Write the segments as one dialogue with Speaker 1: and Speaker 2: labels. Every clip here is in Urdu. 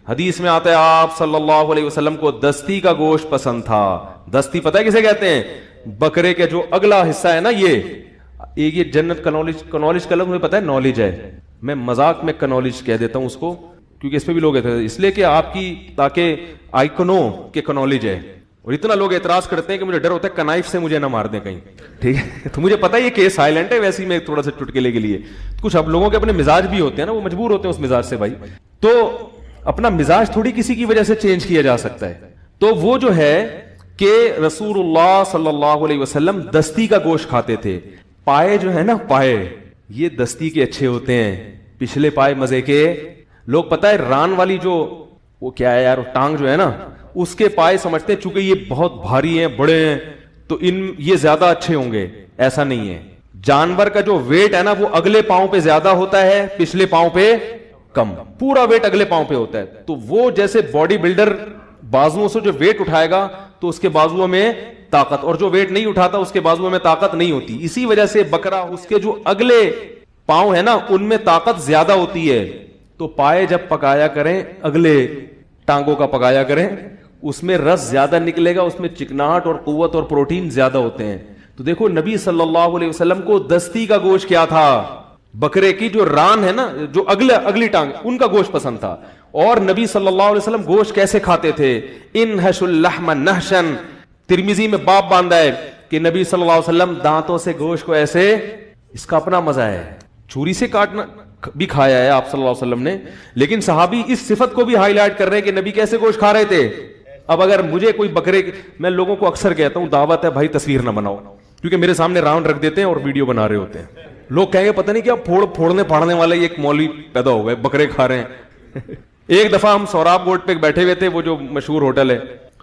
Speaker 1: حدیث میں آتا ہے آپ صلی اللہ علیہ وسلم کو دستی کا گوشت پسند تھا. دستی پتہ ہے کسے کہتے ہیں؟ بکرے کے جو اگلا حصہ ہے نا, یہ جنت کنالج کا لفظ مجھے پتا ہے, نالج ہے, میں مذاق میں کنالج کہہ دیتا ہوں اس کو, کیونکہ اس پہ بھی لوگ کہتے ہیں اس لیے کہ آپ کی تاکہ آئیکنو کے کنالج ہے. اور اتنا لوگ اعتراض کرتے ہیں کہ مجھے ڈر ہوتا ہے کنائف سے مجھے نہ مار دیں کہیں, ٹھیک ہے. تو مجھے پتا ہے یہ کیس سائلنٹ ہے, ویسے ہی میں تھوڑا سا چٹکلے کے لیے, کچھ اب لوگوں کے اپنے مزاج بھی ہوتے ہیں نا, وہ مجبور ہوتے ہیں اس مزاج سے. بھائی تو اپنا مزاج تھوڑی کسی کی وجہ سے چینج کیا جا سکتا ہے. تو وہ جو ہے کہ رسول اللہ صلی اللہ علیہ وسلم دستی کا گوشت کھاتے تھے. پائے جو ہے نا, پائے یہ دستی کے اچھے ہوتے ہیں, پچھلے پائے مزے کے. لوگ پتہ ہے ران والی جو وہ کیا ہے یار, ٹانگ جو ہے نا, اس کے پائے سمجھتے ہیں چونکہ یہ بہت بھاری ہیں, بڑے ہیں, تو یہ زیادہ اچھے ہوں گے. ایسا نہیں ہے. جانور کا جو ویٹ ہے نا وہ اگلے پاؤں پہ زیادہ ہوتا ہے, پچھلے پاؤں پہ کم. پورا ویٹ اگلے پاؤں پہ ہوتا ہے. تو وہ جیسے باڈی بلڈر بازوؤں سے جو ویٹ اٹھائے گا تو اس کے بازوؤں میں طاقت, اور جو ویٹ نہیں اٹھاتا اس کے بازوؤں میں طاقت نہیں ہوتی. اسی وجہ سے بکرا, اس کے جو اگلے پاؤں ہے نا ان میں طاقت زیادہ ہوتی ہے. تو پائے جب پکایا کریں, اگلے ٹانگوں کا پکایا کریں, اس میں رس زیادہ نکلے گا, اس میں چکناہٹ اور قوت اور پروٹین زیادہ ہوتے ہیں. تو دیکھو نبی صلی اللہ علیہ وسلم کو دستی کا گوشت کیا تھا, بکرے کی جو ران ہے نا, جو اگلی ٹانگ, ان کا گوشت پسند تھا. اور نبی صلی اللہ علیہ وسلم گوشت کیسے کھاتے تھے؟ انحش اللحم نحشن, ترمذی میں باب باندھا ہے کہ نبی صلی اللہ علیہ وسلم دانتوں سے گوشت کو ایسے, اس کا اپنا مزہ ہے. چھری سے کاٹنا بھی کھایا ہے آپ صلی اللہ علیہ وسلم نے, لیکن صحابی اس صفت کو بھی ہائی لائٹ کر رہے ہیں کہ نبی کیسے گوشت کھا رہے تھے. اب اگر مجھے کوئی بکرے, میں لوگوں کو اکثر کہتا ہوں دعوت ہے بھائی تصویر نہ بناؤ, کیونکہ میرے سامنے راؤنڈ رکھ دیتے ہیں اور ویڈیو بنا رہے ہوتے ہیں. لوگ کہیں گے پتہ نہیں کیا پھوڑنے پھاڑنے والا ایک مولوی پیدا ہو گئے, بکرے کھا رہے ہیں. ایک دفعہ ہم سوراب روڈ پہ بیٹھے ہوئے تھے, وہ جو مشہور ہوٹل ہے,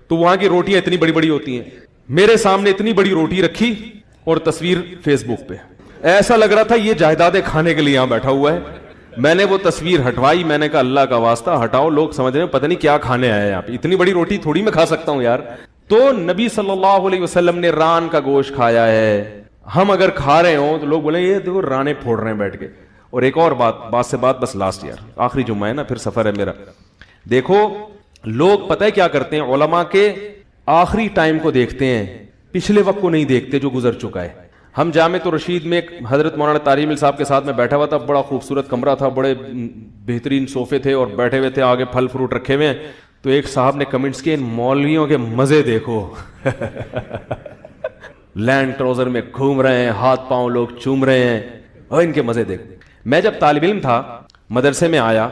Speaker 1: تو وہاں کی روٹیاں اتنی بڑی بڑی ہوتی ہیں. میرے سامنے اتنی بڑی روٹی رکھی اور تصویر فیس بک پہ, ایسا لگ رہا تھا یہ جائیدادیں کھانے کے لیے یہاں بیٹھا ہوا ہے. میں نے وہ تصویر ہٹوائی, میں نے کہا اللہ کا واسطہ ہٹاؤ, لوگ سمجھ رہے ہیں پتہ نہیں کیا کھانے آئے یہاں پہ, اتنی بڑی روٹی تھوڑی میں کھا سکتا ہوں یار. تو نبی صلی اللہ علیہ وسلم نے ران کا گوشت کھایا ہے. ہم اگر کھا رہے ہوں تو لوگ بولیں یہ دیکھو رانے پھوڑ رہے ہیں بیٹھ کے. اور ایک اور بات سے بات بس لاسٹ, یار آخری جمعہ ہے نا, پھر سفر ہے میرا. دیکھو لوگ پتہ ہے کیا کرتے ہیں, علماء کے آخری ٹائم کو دیکھتے ہیں, پچھلے وقت کو نہیں دیکھتے جو گزر چکا ہے. ہم جامع رشید میں حضرت مولانا طارق مل صاحب کے ساتھ میں بیٹھا ہوا تھا, بڑا خوبصورت کمرہ تھا, بڑے بہترین صوفے تھے اور بیٹھے ہوئے تھے, آگے پھل فروٹ رکھے ہوئے ہیں. تو ایک صاحب نے کمنٹس کیے, ان مولویوں کے مزے دیکھو, لینڈ ٹروزر میں گھوم رہے ہیں, ہاتھ پاؤں لوگ چوم رہے ہیں, اور ان کے مزے دیکھو. میں جب طالب علم تھا, مدرسے میں آیا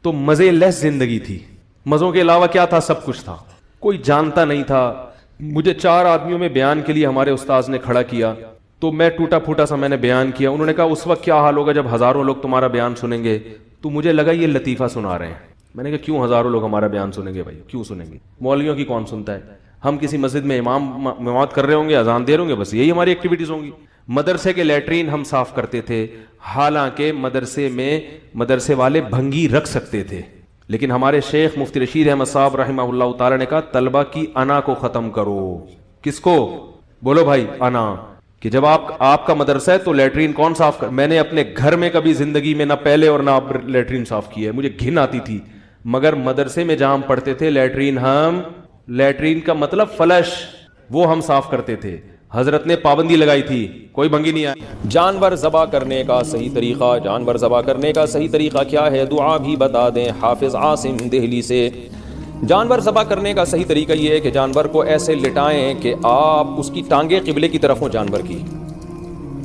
Speaker 1: تو مزے لیس زندگی تھی. مزوں کے علاوہ کیا تھا؟ سب کچھ تھا. کوئی جانتا نہیں تھا. مجھے 4 آدمیوں میں بیان کے لیے ہمارے استاذ نے کھڑا کیا, تو میں ٹوٹا پھوٹا سا میں نے بیان کیا. انہوں نے کہا اس وقت کیا حال ہوگا جب ہزاروں لوگ تمہارا بیان سنیں گے. تو مجھے لگا یہ لطیفہ سنا رہے ہیں. میں نے کہا کیوں ہزاروں لوگ ہمارا بیان سنیں گے بھائی, کیوں سنیں گے؟ مولویوں کی کون سنتا ہے؟ ہم کسی مسجد میں امامت کر رہے ہوں گے, اذان دے رہے ہوں گے, بس یہی ہماری ایکٹیویٹیز ہوں گی. مدرسے کے لیٹرین ہم صاف کرتے تھے, حالانکہ مدرسے میں مدرسے والے بھنگی رکھ سکتے تھے, لیکن ہمارے شیخ مفتی رشید احمد صاحب رحمہ اللہ تعالی نے کہا طلبہ کی انا کو ختم کرو. کس کو؟ بولو بھائی, انا. کہ جب آپ کا مدرسہ ہے تو لیٹرین کون صاف کر؟ میں نے اپنے گھر میں کبھی زندگی میں نہ پہلے اور نہ لیٹرین صاف کی ہے, مجھے گھن آتی تھی. مگر مدرسے میں جہاں ہم پڑھتے تھے لیٹرین کا مطلب فلش, وہ ہم صاف کرتے تھے. حضرت نے پابندی لگائی تھی, کوئی بھنگی نہیں آئی. جانور ذبح کرنے کا صحیح طریقہ, جانور ذبح کرنے کا صحیح طریقہ کیا ہے؟ دعا بھی بتا دیں حافظ عاصم دہلی سے. جانور ذبح کرنے کا صحیح طریقہ یہ ہے کہ جانور کو ایسے لٹائیں کہ آپ اس کی ٹانگیں قبلے کی طرف ہوں جانور کی,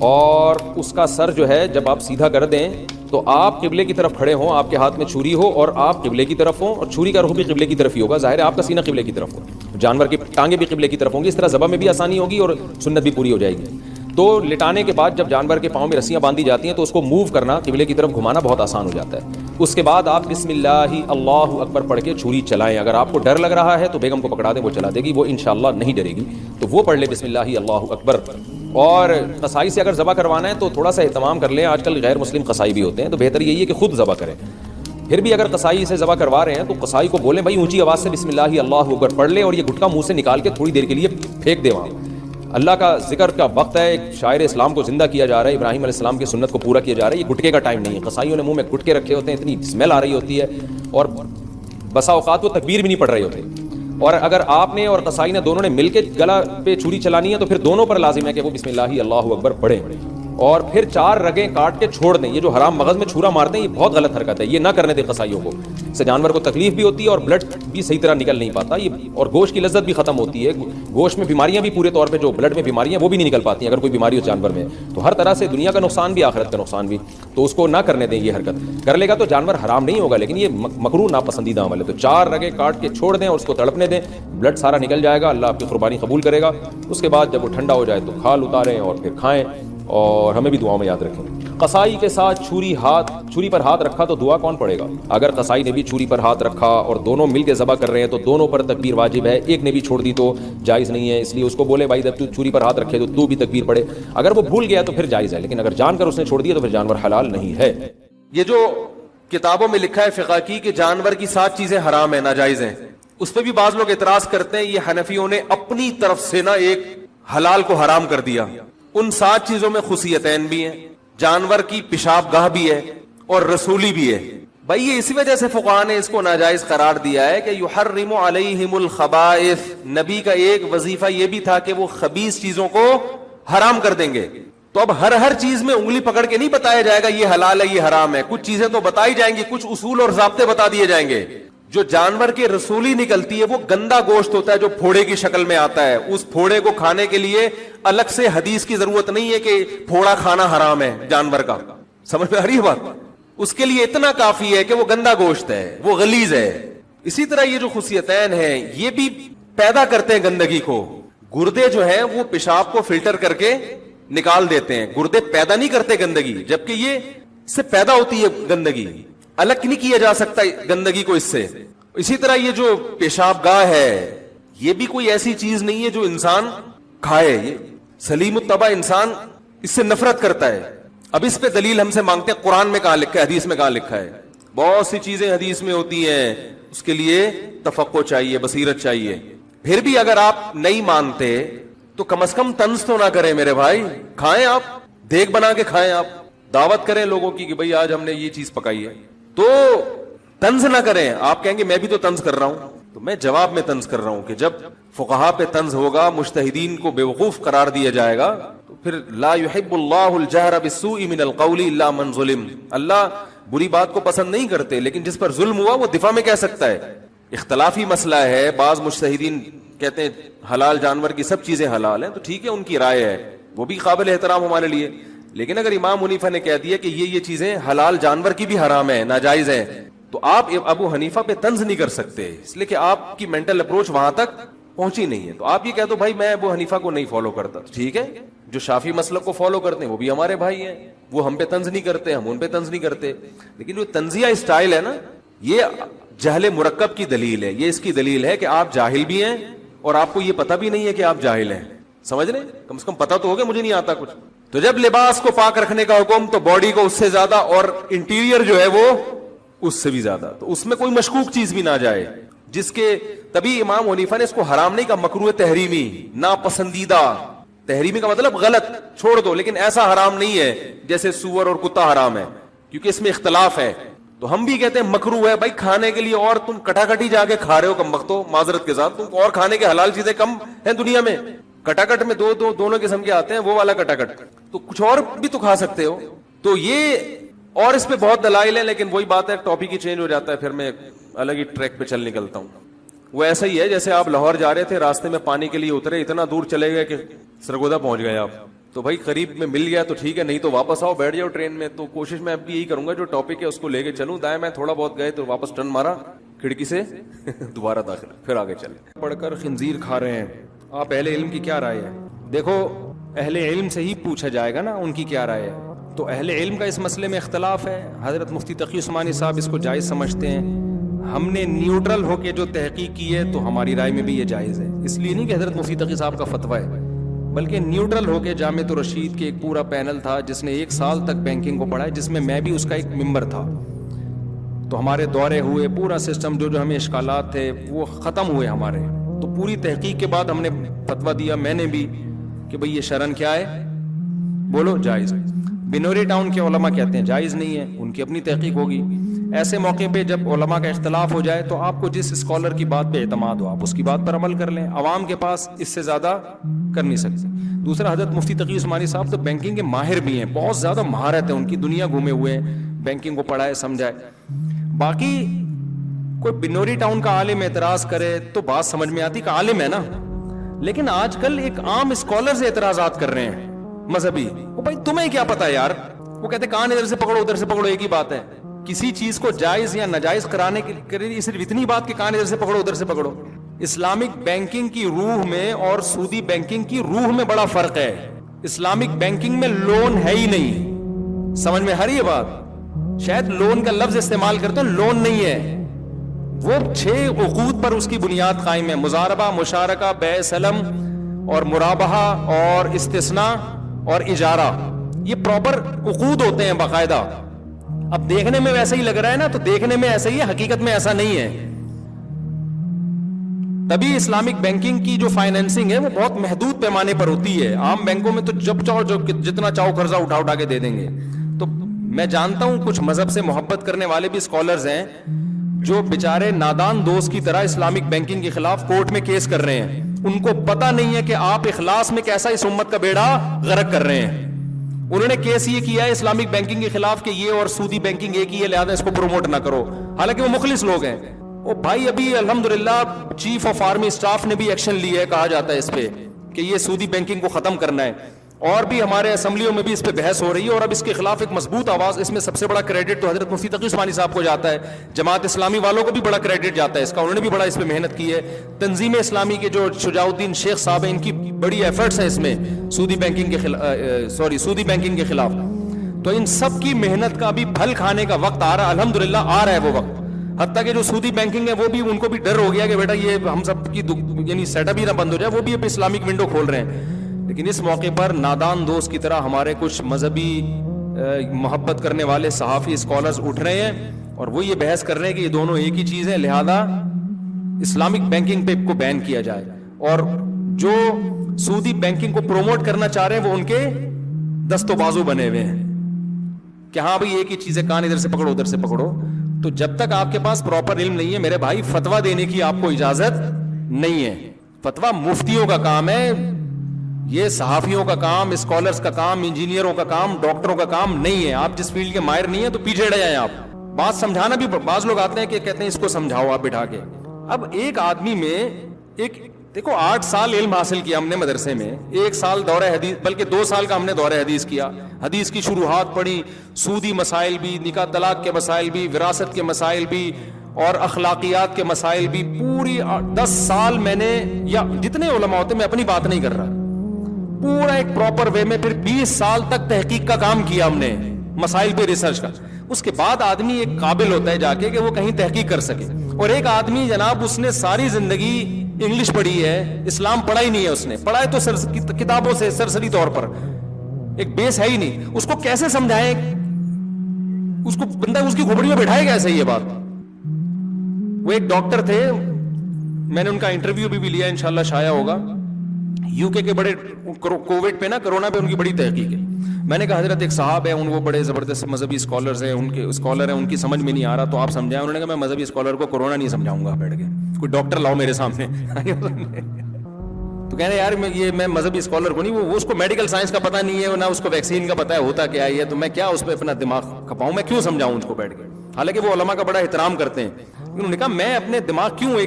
Speaker 1: اور اس کا سر جو ہے جب آپ سیدھا کر دیں تو آپ قبلے کی طرف کھڑے ہوں, آپ کے ہاتھ میں چھری ہو اور آپ قبلے کی طرف ہوں, اور چھری کا رخ بھی قبلے کی طرف ہی ہوگا. ظاہر ہے آپ کا سینہ قبلے کی طرف ہو, جانور کی ٹانگیں بھی قبلے کی طرف ہوں گی. اس طرح ذبح میں بھی آسانی ہوگی اور سنت بھی پوری ہو جائے گی. تو لٹانے کے بعد جب جانور کے پاؤں میں رسیاں باندھی جاتی ہیں تو اس کو موو کرنا, قبلے کی طرف گھمانا بہت آسان ہو جاتا ہے. اس کے بعد آپ بسم اللہ اللہ اکبر پڑھ کے چھری چلائیں. اگر آپ کو ڈر لگ رہا ہے تو بیگم کو پکڑا دیں, وہ چلا دے گی, وہ انشاءاللہ نہیں ڈرے گی, تو وہ پڑھ لے بسم اللہ اللہ اکبر. اور قصائی سے اگر ذبح کروانا ہے تو تھوڑا سا اہتمام کر لیں, آج کل غیر مسلم قصائی بھی ہوتے ہیں, تو بہتر یہی ہے کہ خود ذبح کریں. پھر بھی اگر قصائی سے ذبح کروا رہے ہیں تو قصائی کو بولیں بھائی اونچی آواز سے بسم اللہ اللہ اکبر پڑھ لے, اور یہ گٹکا منہ سے نکال کے تھوڑی دیر کے لیے پھینک دے وہاں.
Speaker 2: اللہ کا ذکر کا وقت ہے, ایک شاعر اسلام کو زندہ کیا جا رہا ہے, ابراہیم علیہ السلام کی سنت کو پورا کیا جا رہا ہے. یہ گٹکے کا ٹائم نہیں ہے. قصائیوں نے منہ میں گٹکے رکھے ہوتے ہیں, اتنی اسمیل آ رہی ہوتی ہے, اور بسا اوقات وہ تکبیر بھی نہیں پڑھ رہے ہوتے. اور اگر آپ نے اور قصائی نے دونوں نے مل کے گلا پہ چھری چلانی ہے تو پھر دونوں پر لازم ہے کہ وہ بسم اللہ اللہ اکبر پڑھیں, اور پھر 4 رگیں کاٹ کے چھوڑ دیں. یہ جو حرام مغز میں چھرا مارتے ہیں یہ بہت غلط حرکت ہے, یہ نہ کرنے دیں قصائیوں کو. اس سے جانور کو تکلیف بھی ہوتی ہے اور بلڈ بھی صحیح طرح نکل نہیں پاتا, یہ اور گوشت کی لذت بھی ختم ہوتی ہے. گوشت میں بیماریاں بھی پورے طور پہ, جو بلڈ میں بیماریاں وہ بھی نہیں نکل پاتی ہیں اگر کوئی بیماری ہو جانور میں. تو ہر طرح سے دنیا کا نقصان بھی آخرت کا نقصان بھی, تو اس کو نہ کرنے دیں. یہ حرکت کر لے گا تو جانور حرام نہیں ہوگا, لیکن یہ مکروہ ناپسندیدہ عمل ہے. تو 4 رگیں کاٹ کے چھوڑ دیں اور اس کو تڑپنے دیں, بلڈ سارا نکل جائے گا, اللہ آپ کی قربانی قبول کرے گا. اس کے بعد جب وہ ٹھنڈا ہو جائے تو کھال اتاریں اور پھر کھائیں, اور ہمیں بھی دعاؤں میں یاد رکھیں. قصائی کے ساتھ چھری پر ہاتھ رکھا تو دعا کون پڑھے گا؟ اگر قصائی نے بھی چھری پر ہاتھ رکھا اور دونوں مل کے ذبح کر رہے ہیں تو دونوں پر تکبیر واجب ہے. ایک نے بھی چھوڑ دی تو جائز نہیں ہے, اس لیے اس کو بولے بھائی جب تو چھری پر ہاتھ رکھے تو بھی تکبیر پڑھے. اگر وہ بھول گیا تو پھر جائز ہے, لیکن اگر جان کر اس نے چھوڑ دیا تو پھر جانور حلال نہیں ہے.
Speaker 1: یہ جو کتابوں میں لکھا ہے فقہ کی کہ جانور کی 7 چیزیں حرام ہیں, ناجائز ہیں, اس پہ بھی بعض لوگ اعتراض کرتے ہیں یہ حنفیوں نے اپنی طرف سے نا ایک حلال کو حرام کر دیا. ان 7 چیزوں میں خصیتین بھی ہیں, جانور کی پیشاب گاہ بھی ہے اور رسولی بھی ہے. بھائی یہ اسی وجہ سے فقہاء نے اس کو ناجائز قرار دیا ہے کہ یحرم علیہم الخبائث. نبی کا ایک وظیفہ یہ بھی تھا کہ وہ خبیث چیزوں کو حرام کر دیں گے. تو اب ہر چیز میں انگلی پکڑ کے نہیں بتایا جائے گا یہ حلال ہے یہ حرام ہے. کچھ چیزیں تو بتائی جائیں گی, کچھ اصول اور ضابطے بتا دیے جائیں گے. جو جانور کے رسولی نکلتی ہے وہ گندا گوشت ہوتا ہے جو پھوڑے کی شکل میں آتا ہے. اس پھوڑے کو کھانے کے لیے الگ سے حدیث کی ضرورت نہیں ہے کہ پھوڑا کھانا حرام ہے جانور کا. سمجھ میں آ رہی ہے بات؟ اس کے لیے اتنا کافی ہے کہ وہ گندا گوشت ہے, وہ غلیظ ہے. اسی طرح یہ جو خصیتین ہیں یہ بھی پیدا کرتے ہیں گندگی کو. گردے جو ہیں وہ پیشاب کو فلٹر کر کے نکال دیتے ہیں. گردے پیدا نہیں کرتے گندگی, جبکہ یہ اس سے پیدا ہوتی ہے گندگی. الگ نہیں کیا جا سکتا گندگی کو اس سے. اسی طرح یہ جو پیشاب گاہ ہے یہ بھی کوئی ایسی چیز نہیں ہے جو انسان کھائے. یہ سلیم الطبع انسان اس سے نفرت کرتا ہے. اب اس پہ دلیل ہم سے مانگتے ہیں قرآن میں کہاں لکھا ہے, حدیث میں کہاں لکھا ہے. بہت سی چیزیں حدیث میں ہوتی ہیں, اس کے لیے تفقہ چاہیے, بصیرت چاہیے. پھر بھی اگر آپ نہیں مانتے تو کم از کم طنز تو نہ کریں میرے بھائی. کھائیں, آپ دیگ بنا کے کھائیں, آپ دعوت کریں لوگوں کی کہ بھئی آج ہم نے یہ چیز پکائی ہے, تو طنز نہ کریں. آپ کہیں گے میں بھی تو طنز کر رہا ہوں, تو میں جواب میں طنز کر رہا ہوں کہ جب فقہاء پہ طنز ہوگا, مجتہدین کو بیوقوف قرار دیا جائے گا, تو پھر لا يحب اللہ الجہر بالسوء من القول الا من ظلم. اللہ بری بات کو پسند نہیں کرتے, لیکن جس پر ظلم ہوا وہ دفاع میں کہہ سکتا ہے. اختلافی مسئلہ ہے, بعض مجتہدین کہتے ہیں حلال جانور کی سب چیزیں حلال ہیں, تو ٹھیک ہے ان کی رائے ہے, وہ بھی قابل احترام ہمارے لیے. لیکن اگر امام حنیفہ نے کہہ دیا کہ یہ چیزیں حلال جانور کی بھی حرام ہے, ناجائز ہیں, تو آپ ابو حنیفہ پہ طنز نہیں کر سکتے, اس لیے کہ آپ کی مینٹل اپروچ وہاں تک پہنچی نہیں ہے. تو آپ یہ کہہ دو بھائی میں ابو حنیفہ کو نہیں فالو کرتا, ٹھیک ہے. جو شافعی مسلک کو فالو کرتے ہیں وہ بھی ہمارے بھائی ہیں, وہ ہم پہ طنز نہیں کرتے, ہم ان پہ طنز نہیں کرتے. لیکن جو طنزیہ اسٹائل ہے نا, یہ جہل مرکب کی دلیل ہے. یہ اس کی دلیل ہے کہ آپ جاہل بھی ہیں اور آپ کو یہ پتہ بھی نہیں ہے کہ آپ جاہل ہیں. سمجھ رہے, کم سے کم پتہ تو ہوگا مجھے نہیں آتا کچھ. تو جب لباس کو پاک رکھنے کا حکم, تو باڈی کو اس سے زیادہ, اور انٹیریئر جو ہے وہ اس سے بھی زیادہ, تو اس میں کوئی مشکوک چیز بھی نہ جائے. جس کے تبھی امام حنیفہ نے اس کو حرام نہیں کہا, مکروہ تحریمی, ناپسندیدہ. تحریمی کا مطلب غلط, چھوڑ دو, لیکن ایسا حرام نہیں ہے جیسے سور اور کتا حرام ہے, کیونکہ اس میں اختلاف ہے. تو ہم بھی کہتے ہیں مکروہ ہے بھائی کھانے کے لیے, اور تم کٹاکٹی جا کے کھا رہے ہو, کم وقتوں معذرت کے ساتھ, تم اور کھانے کے حلال چیزیں کم ہیں دنیا میں. کٹاکٹ میں دونوں قسم کے آتے ہیں, وہ والا کٹاکٹ, تو کچھ اور بھی تو کھا سکتے ہو. تو یہ, اور اس پہ بہت دلائل ہیں, لیکن وہی بات ہے ٹاپک ہی چینج ہو جاتا ہے, پھر میں الگ ہی ٹریک پہ چل نکلتا ہوں. وہ ایسا ہی ہے جیسے آپ لاہور جا رہے تھے, راستے میں پانی کے لیے اترے, اتنا دور چلے گئے کہ سرگودا پہنچ گئے آپ, تو بھائی قریب میں مل گیا تو ٹھیک ہے, نہیں تو واپس آؤ, بیٹھ جاؤ ٹرین میں. تو کوشش میں اب بھی یہی کروں گا, جو ٹاپک ہے اس کو لے کے چلوں. دائیں میں تھوڑا بہت گئے تو واپس ٹرن مارا کھڑکی سے دوبارہ داخل, پھر آگے چلے. پڑھ کر خنزیر کھا رہے ہیں, آپ اہل علم کی کیا رائے ہے؟ دیکھو اہل علم سے ہی پوچھا جائے گا نا ان کی کیا رائے ہے. تو اہل علم کا اس مسئلے میں اختلاف ہے. حضرت مفتی تقی عثمانی صاحب اس کو جائز سمجھتے ہیں. ہم نے نیوٹرل ہو کے جو تحقیق کی ہے تو ہماری رائے میں بھی یہ جائز ہے. اس لیے نہیں کہ حضرت مفتی تقی صاحب کا فتویٰ ہے, بلکہ نیوٹرل ہو کے جامعۃ الرشید کے ایک پورا پینل تھا جس نے 1 سال تک بینکنگ کو پڑھا ہے, جس میں بھی اس کا ایک ممبر تھا. تو ہمارے دورے ہوئے, پورا سسٹم جو ہمیں اشکالات تھے وہ ختم ہوئے ہمارے. تو پوری تحقیق کے بعد ہم نے فتویٰ دیا, میں نے بھی,
Speaker 2: کہ بھئی یہ شرن کیا ہے, بولو جائز. بنوری ٹاؤن کے علماء کہتے ہیں جائز نہیں ہے, ان کی اپنی تحقیق ہوگی. ایسے موقع پہ جب علماء کا اختلاف ہو جائے تو آپ کو جس اسکالر کی بات پہ اعتماد ہو آپ اس کی بات پر عمل کر لیں, عوام کے پاس اس سے زیادہ کر نہیں سکتے. دوسرا, حضرت مفتی تقی عثمانی صاحب تو بینکنگ کے ماہر بھی ہیں, بہت زیادہ مہارت ہے ان کی, دنیا گھومے ہوئے ہیں, بینکنگ کو پڑھائے سمجھائے. باقی کوئی بنوری ٹاؤن کا عالم اعتراض کرے تو بات سمجھ میں آتی کہ عالم ہے نا, لیکن آج کل ایک عام اسکالر سے اعتراضات کر رہے ہیں مذہبی, وہ بھائی تمہیں کیا پتا یار, وہ کہتے کان ادھر سے پکڑو ادھر سے پکڑو, ایک ہی بات ہے. کسی چیز کو جائز یا ناجائز کرانے کے لیے صرف اتنی بات کہ کان ادھر سے پکڑو ادھر سے پکڑو. اسلامک بینکنگ کی روح میں اور سودی بینکنگ کی روح میں بڑا فرق ہے. اسلامک بینکنگ میں لون ہے ہی نہیں, سمجھ میں ہر یہ بات, شاید لون کا لفظ استعمال کرتے ہیں, لون نہیں ہے, وہ 6 عقود پر اس کی بنیاد قائم ہے, مزاربہ, مشارکہ, بیع سلم اور مرابحہ اور استثناء اور اجارہ, یہ پراپر عقود ہوتے ہیں باقاعدہ. اب دیکھنے میں ویسا ہی لگ رہا ہے نا, تو دیکھنے میں ایسا ہی ہے, حقیقت میں ایسا نہیں ہے. تبھی اسلامک بینکنگ کی جو فائنینسنگ ہے وہ بہت محدود پیمانے پر ہوتی ہے. عام بینکوں میں تو جب چاہو جتنا چاہو قرضہ اٹھا کے دے دیں گے. تو میں جانتا ہوں کچھ مذہب سے محبت کرنے والے بھی اسکالرز ہیں جو بیچارے نادان دوست کی طرح اسلامک بینکنگ کے خلاف کورٹ میں کیس کر رہے ہیں. ان کو پتہ نہیں ہے کہ آپ اخلاص میں کیسا اس امت کا بیڑا غرق کر رہے ہیں. انہوں نے کیس یہ کیا ہے اسلامک بینکنگ کے خلاف کہ یہ اور سودی بینکنگ ایک ہی ہے, لہذا اس کو پروموٹ نہ کرو, حالانکہ وہ مخلص لوگ ہیں. او بھائی, ابھی الحمدللہ چیف آف آرمی اسٹاف نے بھی ایکشن لیا ہے, کہا جاتا ہے اس پہ کہ یہ سودی بینکنگ کو ختم کرنا ہے, اور بھی ہمارے اسمبلیوں میں بھی اس پہ بحث ہو رہی ہے, اور اب اس کے خلاف ایک مضبوط آواز, اس میں سب سے بڑا کریڈٹ تو حضرت مفتی تقی عثمانی صاحب کو جاتا ہے, جماعت اسلامی والوں کو بھی بڑا کریڈٹ جاتا ہے اس کا, انہوں نے بھی بڑا اس پہ محنت کی ہے. تنظیم اسلامی کے جو شجاع الدین شیخ صاحب ہیں, ان کی بڑی ایفرٹس ہیں اس میں سودی بینکنگ کے خلاف. تو ان سب کی محنت کا بھی پھل کھانے کا وقت آ رہا ہے, الحمدللہ آ رہا ہے وہ وقت. حتیٰ کہ جو سودی بینکنگ ہے وہ بھی, ان کو بھی ڈر ہو گیا کہ بیٹا یہ ہم سب کی یعنی سیٹ اپ ہی نہ بند ہو جائے, وہ بھی اب اسلامک ونڈو کھول رہے ہیں. لیکن اس موقع پر نادان دوست کی طرح ہمارے کچھ مذہبی محبت کرنے والے صحافی اسکالرز اٹھ رہے ہیں, اور وہ یہ بحث کر رہے ہیں کہ یہ دونوں ایک ہی چیز ہے, لہذا اسلامک بینکنگ پہ کو بین کیا جائے. اور جو سودی بینکنگ کو پروموٹ کرنا چاہ رہے ہیں وہ ان کے دست و بازو بنے ہوئے ہیں کہ ہاں بھائی ایک ہی چیز ہے, کان ادھر سے پکڑو ادھر سے پکڑو. تو جب تک آپ کے پاس پراپر علم نہیں ہے میرے بھائی, فتویٰ دینے کی آپ کو اجازت نہیں ہے. فتویٰ مفتیوں کا کام ہے, یہ صحافیوں کا کام, اسکالرز کا کام, انجینئروں کا کام, ڈاکٹروں کا کام نہیں ہے. آپ جس فیلڈ کے ماہر نہیں ہیں تو پیچھے ہٹ جائیں. آپ بات سمجھانا بھی, بعض لوگ آتے ہیں کہ کہتے ہیں اس کو سمجھاؤ آپ بٹھا کے. اب ایک آدمی میں ایک دیکھو 8 سال علم حاصل کیا ہم نے مدرسے میں, 1 سال دورہ حدیث, بلکہ 2 سال کا ہم نے دورہ حدیث کیا, حدیث کی شروحات پڑھی, سودی مسائل بھی, نکاح طلاق کے مسائل بھی, وراثت کے مسائل بھی, اور اخلاقیات کے مسائل بھی. پوری 10 سال میں نے, یا جتنے علماء ہوتے, میں اپنی بات نہیں کر رہا, پورا ایک پراپر وے میں پھر 20 سال تک تحقیق کا کام کیا ہم نے, مسائل پہ ریسرچ کا. اس کے بعد آدمی ایک قابل ہوتا ہے جا کے کہ وہ کہیں تحقیق کر سکے. اور ایک آدمی جناب اس نے ساری زندگی انگلش پڑھی ہے, اسلام پڑھا ہی نہیں ہے, اس نے پڑھا ہے تو کتابوں سے سرسری طور پر, ایک بیس ہے ہی نہیں. اس کو کیسے سمجھائیں, اس کو بندہ اس کی کھوپڑی میں بٹھائے کیسے یہ بات. وہ ایک ڈاکٹر تھے, میں نے ان کا انٹرویو بھی لیا, انشاءاللہ شائع ہوگا. یو کے بڑے کووڈ پہ نا, کرونا پہ ان کی بڑی تحقیق ہے. میں نے کہا حضرت ایک صاحب ہے, وہ بڑے زبردست مذہبی اسکالرز ہیں, ان کے اسکالر ہیں, ان کی سمجھ میں نہیں آ رہا تو آپ سمجھائیں. انہوں نے کہا میں مذہبی اسکالر کو کرونا نہیں سمجھاؤں گا بیٹھ کے, کوئی ڈاکٹر لاؤ میرے سامنے. تو کہنے یار میں مذہبی اسکالر کو نہیں, وہ اس کو میڈیکل سائنس کا پتہ نہیں ہے, نہ اس کو ویکسین کا پتہ ہے ہوتا کیا ہے, تو میں کیا اس پہ اپنا دماغ کھپاؤں, میں کیوں سمجھاؤں اس کو بیٹھ کے. حالانکہ وہ علماء کا بڑا احترام کرتے ہیں. انہوں نے کہا میں اپنے دماغ کیوں,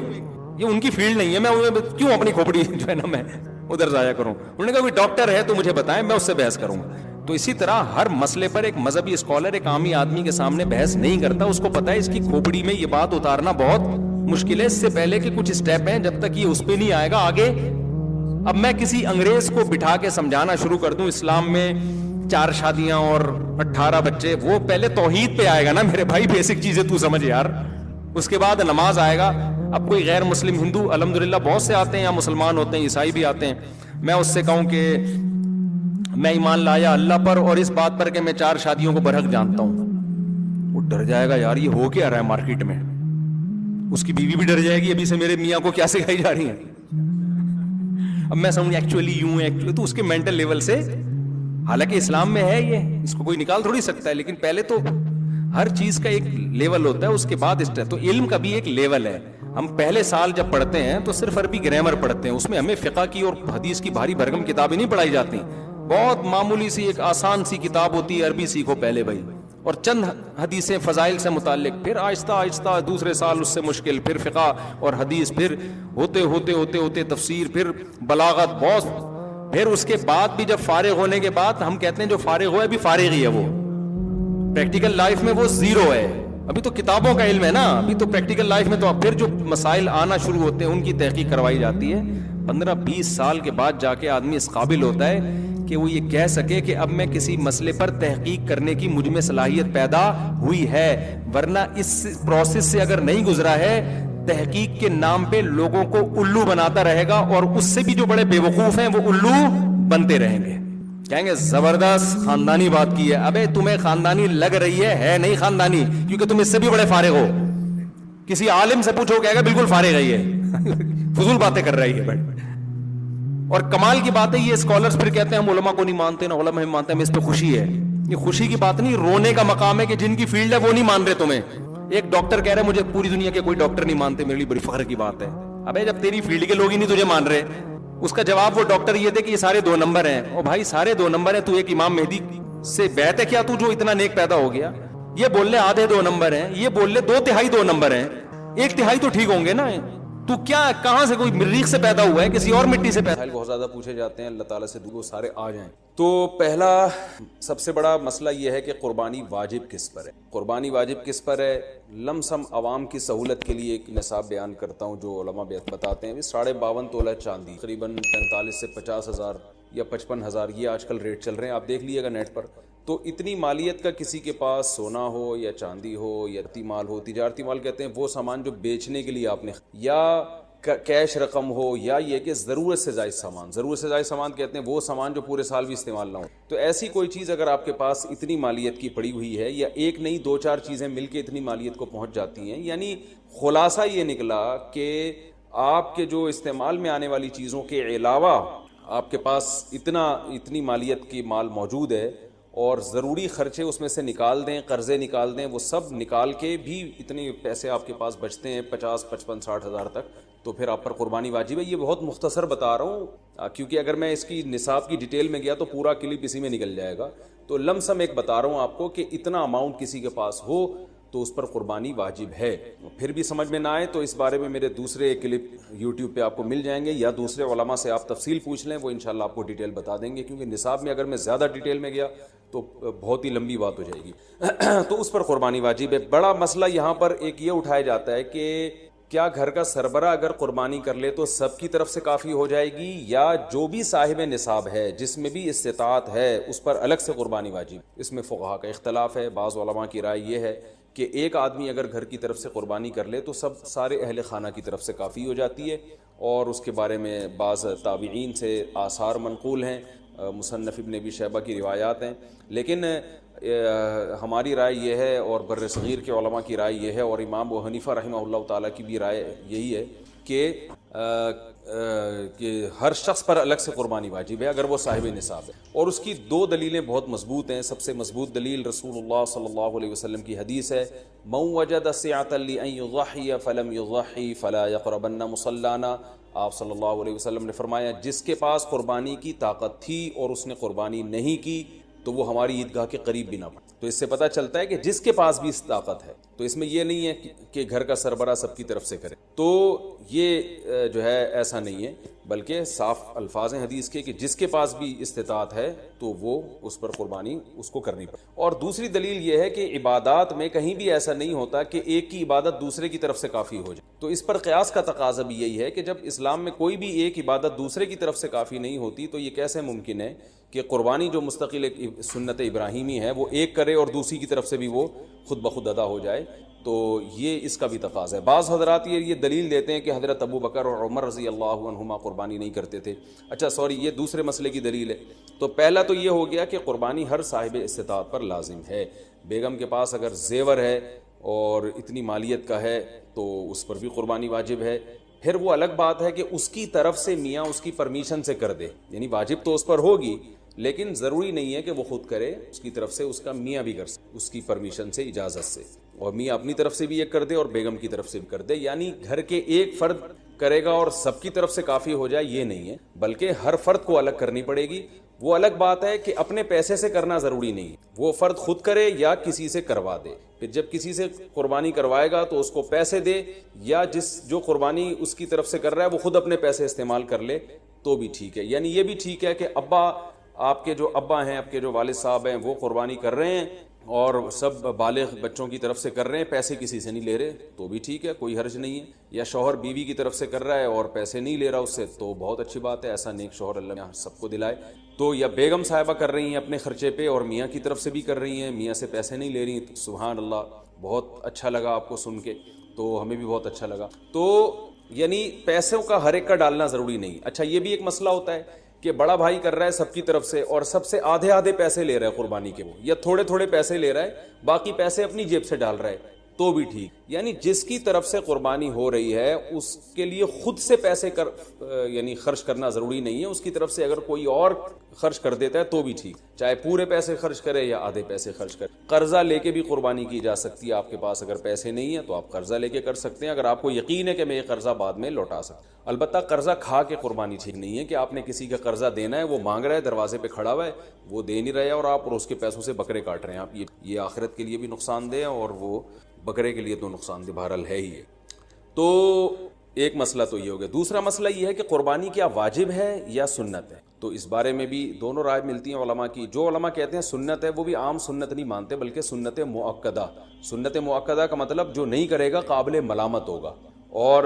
Speaker 2: یہ ان کی فیلڈ نہیں ہے, میں کیوں اپنی کھوپڑی جو ہے نا میں ادھر ضائع کروں. انہوں نے کہا کوئی ڈاکٹر ہے تو مجھے بتائیں, میں اس سے بحث کروں گا. تو اسی طرح ہر مسئلے پر ایک مذہبی اسکالر ایک عامی آدمی کے سامنے بحث نہیں کرتا, اس کو پتا ہے اس کی کھوپڑی میں یہ بات اتارنا بہت مشکل ہے. اس سے پہلے کہ کچھ اسٹیپ ہیں, جب تک یہ اس پہ نہیں آئے گا آگے. اب میں کسی انگریز کو بٹھا کے سمجھانا شروع کر دوں اسلام میں 4 شادیاں اور 18 بچے, وہ پہلے توحید پہ آئے گا نا میرے بھائی, بیسک چیزیں تو سمجھ یار. اس کے بعد نماز آئے گا. اب کوئی غیر مسلم ہندو الحمدللہ بہت سے آتے ہیں, یا مسلمان ہوتے ہیں, عیسائی بھی آتے ہیں, میں اس سے کہوں کہ میں ایمان لایا اللہ پر اور اس بات پر کہ میں 4 شادیوں کو برحق جانتا ہوں, وہ ڈر جائے گا یار یہ ہو کیا رہا ہے مارکیٹ میں. اس کی بیوی بھی ڈر جائے گی ابھی سے, میرے میاں کو کیا سکھائی جا رہی ہے. اب میں سمجھ ایکچولی یوں ایکچولی، تو اس کے مینٹل لیول سے، حالانکہ اسلام میں ہے یہ، اس کو کوئی نکال تھوڑی سکتا ہے، لیکن پہلے تو ہر چیز کا ایک لیول ہوتا ہے، اس کے بعد تو علم کا بھی ایک لیول ہے. ہم پہلے سال جب پڑھتے ہیں تو صرف عربی گرامر پڑھتے ہیں، اس میں ہمیں فقہ کی اور حدیث کی بھاری بھرکم کتابیں نہیں پڑھائی جاتی. بہت معمولی سی ایک آسان سی کتاب ہوتی ہے، عربی سیکھو پہلے بھائی، اور چند حدیثیں فضائل سے متعلق، پھر آہستہ آہستہ دوسرے سال اس سے مشکل، پھر فقہ اور حدیث، پھر ہوتے ہوتے ہوتے ہوتے تفسیر، پھر بلاغت، بہت. پھر اس کے بعد بھی جب فارغ ہونے کے بعد ہم کہتے ہیں جو فارغ ہوا ہے ابھی فارغ ہی ہے، وہ پریکٹیکل لائف میں وہ زیرو ہے. ابھی تو کتابوں کا علم ہے نا، ابھی تو پریکٹیکل لائف میں تو پھر جو مسائل آنا شروع ہوتے ہیں ان کی تحقیق کروائی جاتی ہے. 15-20 سال کے بعد جا کے آدمی اس قابل ہوتا ہے کہ وہ یہ کہہ سکے کہ اب میں کسی مسئلے پر تحقیق کرنے کی مجھ میں صلاحیت پیدا ہوئی ہے. ورنہ اس پروسیس سے اگر نہیں گزرا ہے، تحقیق کے نام پہ لوگوں کو الو بناتا رہے گا، اور اس سے بھی جو بڑے بے وقوف ہیں وہ الو بنتے رہیں گے. کہیں گے زبردست خاندانی بات کی ہے. ابے تمہیں خاندانی لگ رہی ہے نہیں خاندانی، کیونکہ تم اس سے بھی بڑے فارغ ہو. کسی عالم سے پوچھو کہے گا بالکل فارغ ہے یہ فضول باتیں کر رہی ہے. اور کمال کی بات ہے یہ اسکالرز پھر کہتے ہیں ہم علماء کو نہیں مانتے، نہ علماء ہمیں مانتے ہیں، ہمیں اس پہ خوشی ہے. یہ خوشی کی بات نہیں، رونے کا مقام ہے کہ جن کی فیلڈ ہے وہ نہیں مان رہے تمہیں. ایک ڈاکٹر کہہ رہے ہیں مجھے پوری دنیا کے کوئی ڈاکٹر نہیں مانتے، میرے لیے بڑی فخر کی بات ہے. ابے جب تیری فیلڈ کے لوگ ہی نہیں تجھے مان رہے. اس کا جواب وہ ڈاکٹر یہ تھے کہ یہ سارے 2 نمبر ہیں. او بھائی سارے 2 نمبر ہیں، تو ایک امام مہدی سے بیعت ہے کیا تو جو اتنا نیک پیدا ہو گیا؟ یہ بول لے آدھے 2 نمبر ہیں، یہ بول لے 2/3 2 نمبر ہیں، 1/3 تو ٹھیک ہوں گے نا. تو کیا کہاں سے کوئی مریخ سے پیدا ہوا ہے، کسی اور مٹی سے پیدا؟ بہت زیادہ پوچھے جاتے ہیں، اللہ تعالیٰ سے دعا سارے آ جائیں. تو پہلا سب سے بڑا مسئلہ یہ ہے کہ قربانی واجب کس پر ہے. قربانی واجب کس پر ہے؟ لم سم عوام کی سہولت کے لیے ایک نصاب بیان کرتا ہوں جو علماء بتاتے ہیں. 52.5 تولہ چاندی، تقریباً 45 سے 50 ہزار یا 55 ہزار، یہ آج کل ریٹ چل رہے ہیں، آپ دیکھ لیے گا نیٹ پر. تو اتنی مالیت کا کسی کے پاس سونا ہو یا چاندی ہو یا تجارتی مال ہو، تجارتی مال کہتے ہیں وہ سامان جو بیچنے کے لیے آپ نے، یا کیش رقم ہو، یا یہ کہ ضرورت سے زائد سامان. ضرورت سے زائد سامان کہتے ہیں وہ سامان جو پورے سال بھی استعمال نہ ہو. تو ایسی کوئی چیز اگر آپ کے پاس اتنی مالیت کی پڑی ہوئی ہے، یا ایک نہیں 2-4 چیزیں مل کے اتنی مالیت کو پہنچ جاتی ہیں، یعنی خلاصہ یہ نکلا کہ آپ کے جو استعمال میں آنے والی چیزوں کے علاوہ آپ کے پاس اتنی مالیت کی مال موجود ہے، اور ضروری خرچے اس میں سے نکال دیں، قرضے نکال دیں، وہ سب نکال کے بھی اتنے پیسے آپ کے پاس بچتے ہیں 50 55 60 ہزار تک، تو پھر آپ پر قربانی واجب ہے. یہ بہت مختصر بتا رہا ہوں کیونکہ اگر میں اس کی نصاب کی ڈیٹیل میں گیا تو پورا کلپ اسی میں نکل جائے گا. تو لم سم ایک بتا رہا ہوں آپ کو کہ اتنا اماؤنٹ کسی کے پاس ہو تو اس پر قربانی واجب ہے. پھر بھی سمجھ میں نہ آئے تو اس بارے میں میرے دوسرے کلپ یوٹیوب پہ آپ کو مل جائیں گے، یا دوسرے علماء سے آپ تفصیل پوچھ لیں، وہ انشاءاللہ آپ کو ڈیٹیل بتا دیں گے. کیونکہ نصاب میں اگر میں زیادہ ڈیٹیل میں گیا تو بہت ہی لمبی بات ہو جائے گی. تو اس پر قربانی واجب ہے. بڑا مسئلہ یہاں پر ایک یہ اٹھایا جاتا ہے کہ کیا گھر کا سربراہ اگر قربانی کر لے تو سب کی طرف سے کافی ہو جائے گی، یا جو بھی صاحب نصاب ہے جس میں بھی استطاعت ہے اس پر الگ سے قربانی واجب؟ اس میں فقہا کا اختلاف ہے. بعض علماء کی رائے یہ ہے کہ ایک آدمی اگر گھر کی طرف سے قربانی کر لے تو سارے اہل خانہ کی طرف سے کافی ہو جاتی ہے. اور اس کے بارے میں بعض تابعین سے آثار منقول ہیں، مصنف ابن ابی شیبہ کی روایات ہیں. لیکن ہماری رائے یہ ہے، اور بر صغیر کے علماء کی رائے یہ ہے، اور امام ابو حنیفہ رحمہ اللہ تعالیٰ کی بھی رائے یہی ہے کہ ہر شخص پر الگ سے قربانی واجب ہے اگر وہ صاحب نصاب ہے. اور اس کی 2 دلیلیں بہت مضبوط ہیں. سب سے مضبوط دلیل رسول اللہ صلی اللہ علیہ وسلم کی حدیث ہے، من وجد سعة لأن يضحي فلم يضحي فلا يقربن مصلانا. آپ صلی اللہ علیہ وسلم نے فرمایا جس کے پاس قربانی کی طاقت تھی اور اس نے قربانی نہیں کی تو وہ ہماری عیدگاہ کے قریب بھی نہ پڑے. تو اس سے پتہ چلتا ہے کہ جس کے پاس بھی اس طاقت ہے، تو اس میں یہ نہیں ہے کہ گھر کا سربراہ سب کی طرف سے کرے. تو یہ جو ہے ایسا نہیں ہے، بلکہ صاف الفاظ ہیں حدیث کے کہ جس کے پاس بھی استطاعت ہے تو وہ اس پر قربانی اس کو کرنی پڑے. اور دوسری دلیل یہ ہے کہ عبادات میں کہیں بھی ایسا نہیں ہوتا کہ ایک کی عبادت دوسرے کی طرف سے کافی ہو جائے. تو اس پر قیاس کا تقاضا بھی یہی ہے کہ جب اسلام میں کوئی بھی ایک عبادت دوسرے کی طرف سے کافی نہیں ہوتی تو یہ کیسے ممکن ہے کہ قربانی جو مستقل ایک سنت ابراہیمی ہے وہ ایک کرے اور دوسری کی طرف سے بھی وہ خود بخود ادا ہو جائے. تو یہ اس کا بھی تقاضا ہے. بعض حضرات یہ دلیل دیتے ہیں کہ حضرت ابو بکر اور عمر رضی اللہ عنہما قربانی نہیں کرتے تھے. اچھا سوری، یہ دوسرے مسئلے کی دلیل ہے. تو پہلا تو یہ ہو گیا کہ قربانی ہر صاحب استطاعت پر لازم ہے. بیگم کے پاس اگر زیور ہے اور اتنی مالیت کا ہے تو اس پر بھی قربانی واجب ہے. پھر وہ الگ بات ہے کہ اس کی طرف سے میاں اس کی پرمیشن سے کر دے، یعنی واجب تو اس پر ہوگی لیکن ضروری نہیں ہے کہ وہ خود کرے، اس کی طرف سے اس کا میاں بھی کر سکے اس کی پرمیشن سے، اجازت سے، اور میاں اپنی طرف سے بھی ایک کر دے اور بیگم کی طرف سے بھی کر دے. یعنی گھر کے ایک فرد کرے گا اور سب کی طرف سے کافی ہو جائے، یہ نہیں ہے، بلکہ ہر فرد کو الگ کرنی پڑے گی. وہ الگ بات ہے کہ اپنے پیسے سے کرنا ضروری نہیں ہے، وہ فرد خود کرے یا کسی سے کروا دے. پھر جب کسی سے قربانی کروائے گا تو اس کو پیسے دے، یا جو قربانی اس کی طرف سے کر رہا ہے وہ خود اپنے پیسے استعمال کر لے تو بھی ٹھیک ہے. یعنی یہ بھی ٹھیک ہے کہ آپ کے جو ابا ہیں، آپ کے جو والد صاحب ہیں، وہ قربانی کر رہے ہیں اور سب بالغ بچوں کی طرف سے کر رہے ہیں، پیسے کسی سے نہیں لے رہے تو بھی ٹھیک ہے، کوئی حرج نہیں ہے. یا شوہر بیوی کی طرف سے کر رہا ہے اور پیسے نہیں لے رہا اس سے تو بہت اچھی بات ہے، ایسا نیک شوہر اللہ یہاں سب کو دلائے. تو یا بیگم صاحبہ کر رہی ہیں اپنے خرچے پہ اور میاں کی طرف سے بھی کر رہی ہیں، میاں سے پیسے نہیں لے رہی، تو سبحان اللہ، بہت اچھا لگا آپ کو سن کے، تو ہمیں بھی بہت اچھا لگا. تو یعنی پیسوں کا ہر ایک کا ڈالنا ضروری نہیں. اچھا یہ بھی ایک مسئلہ ہوتا ہے کہ بڑا بھائی کر رہا ہے سب کی طرف سے اور سب سے آدھے پیسے لے رہا ہے قربانی کے، وہ یا تھوڑے پیسے لے رہا ہے، باقی پیسے اپنی جیب سے ڈال رہا ہے تو بھی ٹھیک. یعنی جس کی طرف سے قربانی ہو رہی ہے اس کے لیے خود سے پیسے یعنی خرچ کرنا ضروری نہیں ہے، اس کی طرف سے اگر کوئی اور خرچ کر دیتا ہے تو بھی ٹھیک، چاہے پورے پیسے خرچ کرے یا آدھے پیسے خرچ کرے. قرضہ لے کے بھی قربانی کی جا سکتی ہے، آپ کے پاس اگر پیسے نہیں ہیں تو آپ قرضہ لے کے کر سکتے ہیں، اگر آپ کو یقین ہے کہ میں یہ قرضہ بعد میں لوٹا سکتا ہوں. البتہ قرضہ کھا کے قربانی ٹھیک نہیں ہے کہ آپ نے کسی کا قرضہ دینا ہے، وہ مانگ رہا ہے، دروازے پہ کھڑا ہوا ہے، وہ دے نہیں رہے اور آپ اس کے پیسوں سے بکرے کاٹ رہے ہیں. آپ یہ آخرت کے لیے بھی نقصان دہ اور وہ بکرے کے لیے تو نقصان دہ بہرحال ہے ہی ہے. تو ایک مسئلہ تو یہ ہو گیا. دوسرا مسئلہ یہ ہے کہ قربانی کیا واجب ہے یا سنت ہے؟ تو اس بارے میں بھی دونوں رائے ملتی ہیں علماء کی. جو علماء کہتے ہیں سنت ہے وہ بھی عام سنت نہیں مانتے بلکہ سنت مؤکدہ. سنت مؤکدہ کا مطلب جو نہیں کرے گا قابل ملامت ہوگا. اور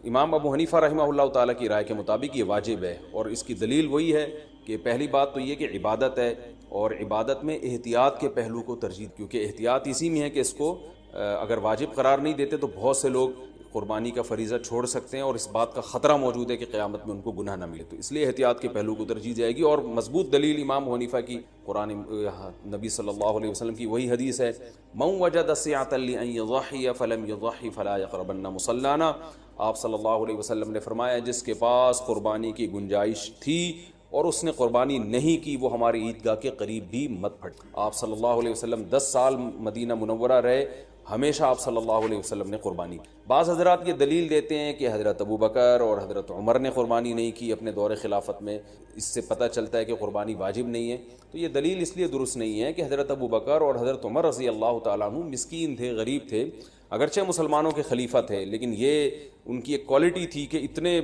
Speaker 2: امام ابو حنیفہ رحمہ اللہ تعالیٰ کی رائے کے مطابق یہ واجب ہے، اور اس کی دلیل وہی ہے کہ پہلی بات تو یہ کہ عبادت ہے، اور عبادت میں احتیاط کے پہلو کو ترجیح، کیونکہ احتیاط اسی میں ہے کہ اس کو اگر واجب قرار نہیں دیتے تو بہت سے لوگ قربانی کا فریضہ چھوڑ سکتے ہیں اور اس بات کا خطرہ موجود ہے کہ قیامت میں ان کو گناہ نہ ملے. تو اس لیے احتیاط کے پہلو کو ترجیح جائے گی. اور مضبوط دلیل امام حنیفہ کی قرآن نبی صلی اللہ علیہ وسلم کی وہی حدیث ہے، من وجد سعة لأن يضحي فلم يضحي فلا يقربن مصلانا. آپ صلی اللہ علیہ وسلم نے فرمایا جس کے پاس قربانی کی گنجائش تھی اور اس نے قربانی نہیں کی وہ ہماری عیدگاہ کے قریب بھی مت پھٹ. آپ صلی اللہ علیہ وسلم 10 سال مدینہ منورہ رہے، ہمیشہ آپ صلی اللہ علیہ وسلم نے قربانی. بعض حضرات یہ دلیل دیتے ہیں کہ حضرت ابو بکر اور حضرت عمر نے قربانی نہیں کی اپنے دور خلافت میں، اس سے پتہ چلتا ہے کہ قربانی واجب نہیں ہے. تو یہ دلیل اس لیے درست نہیں ہے کہ حضرت ابو بکر اور حضرت عمر رضی اللہ تعالیٰ عنہ مسکین تھے، غریب تھے، اگرچہ مسلمانوں کے خلیفہ تھے، لیکن یہ ان کی ایک کوالٹی تھی کہ اتنے